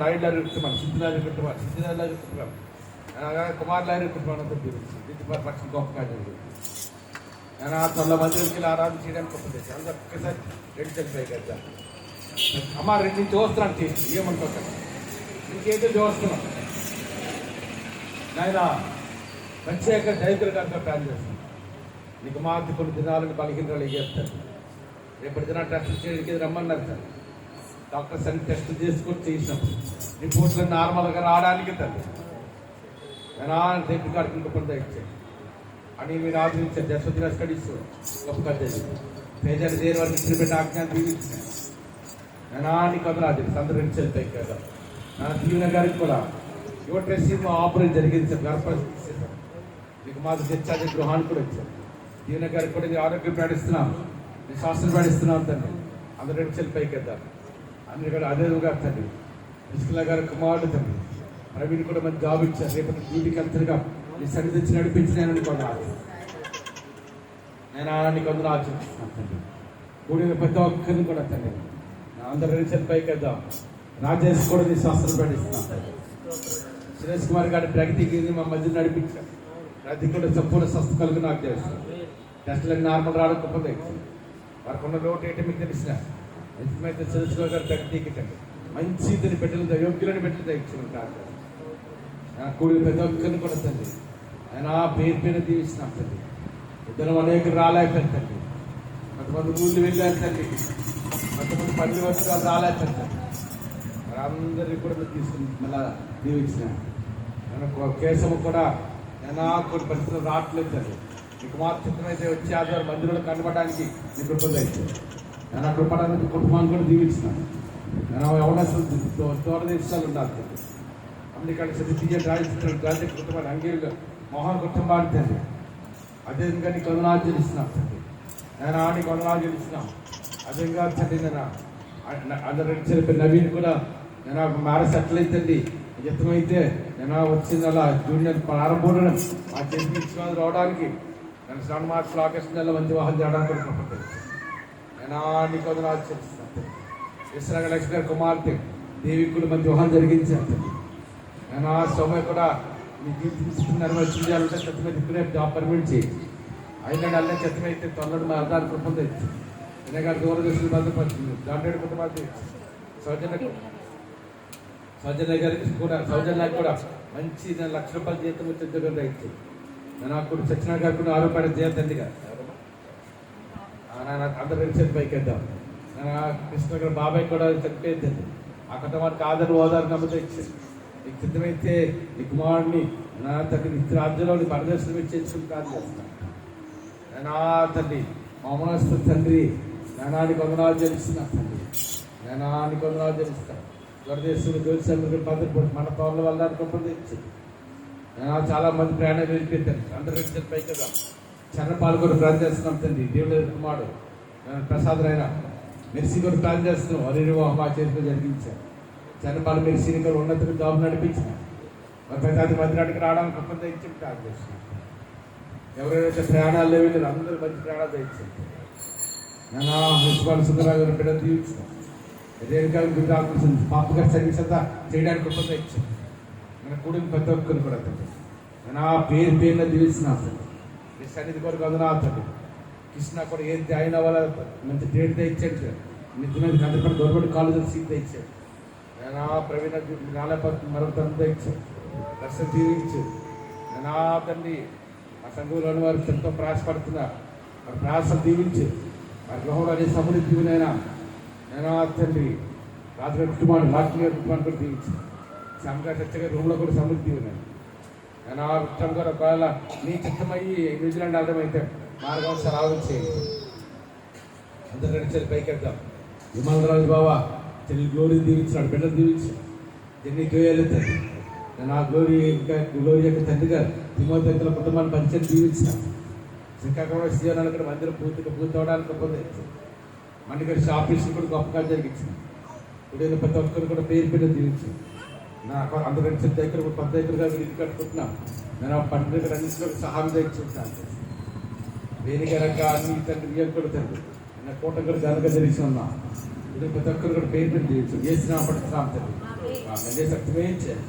నాయుడు లారీ కుటుంబాలు, సిద్ధిరాజు కుటుంబాలు, సిద్ధిరాజు కుటుంబాలు, కుమార్ లారీ కుటుంబాలు అంతా తీరుస్తుంది. పక్షం గొప్ప కార్యం తొల మందిరాలకి ఆరాధన చేయడానికి గొప్పది. అందరూ ఒక్కసారి రెండు చనిపోయి కదా అమ్మ రెండు నుంచి చూస్తున్నాను చేసి ఏమనుకోకండి, ఇంకేదో చూస్తున్నాం. నాయన ప్రత్యేక దైత్రుల కనుక ప్లాన్ చేస్తాం. నీకు మాకు కొన్ని దినాలను బలహీనలు ఎగేస్తారు. రేపటి దిన టెస్టులు చేయడానికి రమ్మన్నారు సార్. డాక్టర్స్ అన్ని టెస్టులు చేసుకొని చేసినాం. రిపోర్ట్స్ నార్మల్గా రావడానికి తండ్రి రేపు కాడికి ఇంకా పొంద ఇచ్చాయి అని మీరు ఆదరించారు. జస్వతిగా స్టడీస్ గొప్ప కథ పేజాలు దేని వారికి ఇచ్చిన పెట్టి ఆజ్ఞాన్ని దీవించాను. నీకు అందరూ అందరూ రెండు చెల్తాయి కదా. దీవెన గారికి కూడా యువట్రెస్ ఆపరేషన్ జరిగింది సార్. గర్భవతి మీకు మాకు తెచ్చాది గృహానికి కూడా వచ్చారు. దీవెన గారికి కూడా ఆరోగ్యం పాటిస్తున్నాం, నీ శాస్త్రం పాటిస్తున్నాం తండ్రి. అందరూ రెండు చెల్లిపోయి కదా. అందరు కూడా అదే విధంగా తండ్రి. విష్ణుల గారి కుమారుడు తండ్రి ప్రవీణ్ కూడా మంచి జాబ్ ఇచ్చారు. రేపటి డ్యూటీకి అంతగా నీ సన్నిధి తెచ్చి నడిపించినానని కొందరు నేను నీకు అందరూ ఆచరిస్తున్నాను తండ్రి. కూడిన ప్రతి ఒక్కరిని కూడా తండ్రి అందరూ రెండు చెల్లిపోయి కదా. రాజేష్ కూడా నీ శాస్త్రం పాటిస్తున్నాను. సురేష్ కుమార్ గారి ప్రగతికి మా మధ్య నడిపించారు. ప్రతి కూడా సంపూర్ణ స్వస్థ కలుగు నాకు చేస్తాను. టెస్టులకు నార్మల్ రావడం వారికి ఉన్న లోటు ఏంటో మీకు తెలిసిన ఎంతమైతే సురేష్ కుమార్ గారి ప్రగతికి మంచి ఇద్దరిని పెట్టిన యోగ్యులను పెట్టి తెచ్చిన కూడిన ప్రతి ఒక్కరిని కూడా తండ్రి ఆయన పేరు పేరు దీవిస్తున్నాం తండ్రి. ఇద్దరు అనేకలు రాలేకపోయారు తండ్రి. కొంతమంది ఊళ్ళు వెళ్ళారు తండ్రి. కొంతమంది 10 వర్షాలు రాలేకపోయారు తండ్రి. అందరినీ కూడా తీసుకుని మళ్ళా దీవించిన కేశము కూడా నేను కొన్ని పరిస్థితులు రావట్లేదు తండ్రి. నీకు మాత్రమైతే వచ్చే ఆధారం మందిరంలో కనబడడానికి నీ కృపలు అయితే నేను ఆ కృపడానికి కుటుంబాన్ని కూడా దీవించినాను. నేను ఎవరసలు దూర దేశాలు ఉండాలి తండ్రి. అందుకని సరిగ్గా రాజకీయ కుటుంబాన్ని అంగీలు మోహన్ కుటుంబాన్ని తండ్రి. అదేవిధంగా నీకు వందనాలు చెల్లిస్తున్నాను తండ్రి. నేను నీకు వందనాలు చెల్లిస్తున్నాం. అదేవిధంగా తండ్రి నేను అందరూ చెప్పి నవీన్ కూడా నేను మ్యారేజ్ అట్లయితండి ఎత్తమైతే నేను వచ్చింది అలా జూనియర్ ప్రారంభంలో మా చేతికి ఇచ్చిన రావడానికి నేను శ్రావణ మార్చి ఆగస్టు నెలలో మంచి వాహనం చేయడానికి అనుకుంటుంది. నేను నీకు వందనాలు చెల్లిస్తున్నాను. విశ్రాంగ లక్ష్మి గారి కుమార్తె దేవికులు మంచి వాహనం జరిగించాను. నేను సౌమ్య కూడా మీ తీసుకున్నారు చేయాలంటే చెత్త మీద ఇక్కడే జాబ్ పర్మిట్ చేయి. 5 నెలలనే చెత్తమైతే తొందరగా మా అర్థానికి రూపం తెచ్చి గారు దూరదర్శనం భద్రపరిచింది. దాంట్లో కుటుంబాన్ని సౌజన్య గారికి కూడా సౌజన్యకి కూడా మంచి ₹1,00,000 జీతం వచ్చే ఉద్యోగం రైతు. నేను అప్పుడు సత్యనారాయణ గారు కూడా ఆరోపణ చేయతండిగా అందరూ రెండు పైకి వెళ్దాం. కృష్ణ గారు బాబాయ్ కూడా చనిపోయిందండి. ఆ కుటుంబానికి ఆదరణ ఓదారు నమ్మతో ఇచ్చింది. నీకు సిద్ధమైతే నీ కుమారుడిని నా తండ్రి నిత్య రాజ్యంలో పరదర్శనం ఇచ్చేసుకుని ప్రార్థన చేస్తాను. నా తండ్రి మామూలు తండ్రి నానానికి వందనాలు చెల్లిస్తున్నా తండ్రి. నానానికి వందనాలు చెల్లిస్తాను. దూరదేశంలో జోలిసందరూ మన పనుల వల్ల గొప్పది ఇచ్చింది. చాలా మంది ప్రయాణం వెళ్ళిపోతారు. అందరూ రెండు పైకి కదా చన్న పాల్గొని ప్రార్థన చేస్తున్నాం తండ్రి. దేవుడు కుమారుడు ప్రసాద్ రాయన మెర్సీ కూడా ప్రార్థన చేస్తున్నాం. అరే మా చేతిలో జరిగించారు. చన్నపాలు మెర్సీని కూడా ఉన్నతగా జాబ్ నడిపించిన మరి ప్రతి మందిరానికి రావడానికి గొప్పది ఇచ్చి ప్రార్థన చేస్తున్నాం. ఎవరైతే ప్రయాణాలు లేవు అందరూ మంచి ప్రయాణాలు తెచ్చారు. నేను మున్సిపాల్ సుందరరావు గారు బిడ్డలు దీవించాను. రేణుకా గుజరాత్ పాపగా సర్వీస్ అంతా చేయడానికి గొప్పగా ఇచ్చాను. మన కూడిన ప్రతి ఒక్కరిని కూడా తండ్రి నా పేరున దీవిస్తున్నా తండ్రి. ఈ సన్నిధి కొరకు అందునా తండ్రి. కృష్ణ కూడా ఏది అయిన వాళ్ళ మంచి డేట్ ఇచ్చాడు. నిజమైన గంటపడి గవర్నమెంట్ కాలేజీలో సీట్ ఇచ్చాడు. నా ప్రవీణ మరొకరంతా ఇచ్చాడు. దర్శనం తీరించు నా తండ్రి. ఆ సంఘంలోని వారు ఎంతో ప్రయాసపడుతున్నారు. వారి ప్రయాసం దీవించు. వారి గృహంలో అనే సముద్ర దీవునైనా నేను తండ్రి రాజుగారి కుటుంబాన్ని వాటి కుటుంబాన్ని కూడా దీవించు. సంఘ చచ్చగా రూమ్లో కూడా సమృద్ధి ఉన్నాను. నేను ఆ విషయం కూడా ఒకవేళ నీ చిత్తమయ్యి న్యూజిలాండ్ అర్థమైతే మార్గం సార్ ఆలోచించేయండి. అందరూ నడిచేది పైకి వెళ్దాం. విమలరాజు బాబా చెల్లి గ్లోరీ దీవించినాడు. బిడ్డలు దీవించు. ఎన్ని జోయాలు తండ్రి. నేను ఆ గ్లోరీ ఇంకా గ్లోరీ యొక్క తండ్రిగా తిమోతిల కుటుంబాన్ని పరిచయం దీవించాను. శ్రీకాకుళం సీజనాలు కూడా మందిరం పూర్తి అవడానికి పొందవచ్చు. మనకి ఆఫీసులు కూడా గొప్పగా జరిగించింది. ఇప్పుడు ప్రతి ఒక్కరు కూడా పేరు దీవించు. నాకు అందరి దగ్గర కొత్త దగ్గరగా ఇల్లు కట్టుకుంటున్నాను. నేను ఆ పండుగ దగ్గర అన్నింటిలో సహాయం తెచ్చుకుంటాను. వేదిక రక అన్ని తండ్రి ఇయ్యం కూడా తండ్రి నా కోట కూడా ఘనంగా జరిగి ఉన్నా. ఇప్పుడు ప్రతి ఒక్కరు కూడా పేరు తీయచ్చు. వేసినా పడుతున్నాం తండ్రి. అదే శక్తిమే ఇచ్చాను.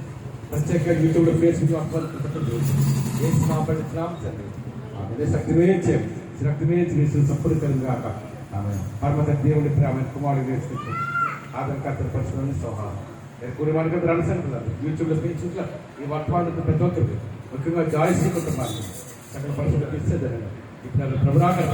ప్రత్యేకంగా యూట్యూబ్లో ఫేస్బుక్ అప్పటి వేసినా పడుతున్నాం తండ్రి. అదే శక్తిమే ఇచ్చాము. శక్తిమే చేసి సప్పుడు కలిగాక ఆమె పరమత దేవుడి ప్రేమ కుమారుడు వేసుకుంటాం. ఆధారకర్తల పరిశ్రమని సోహాలు కొన్ని మనకి రనసంటున్నారు. యూట్యూబ్లో ఫేస్బుక్లో ఈ వర్తమానం ప్రతి ఒక్కరికి ముఖ్యంగా జాయిస్ కుటుంబాన్ని సకల పరిస్థితులు ఇస్తే జరిగింది. ఇప్పుడు ప్రభురాకరణ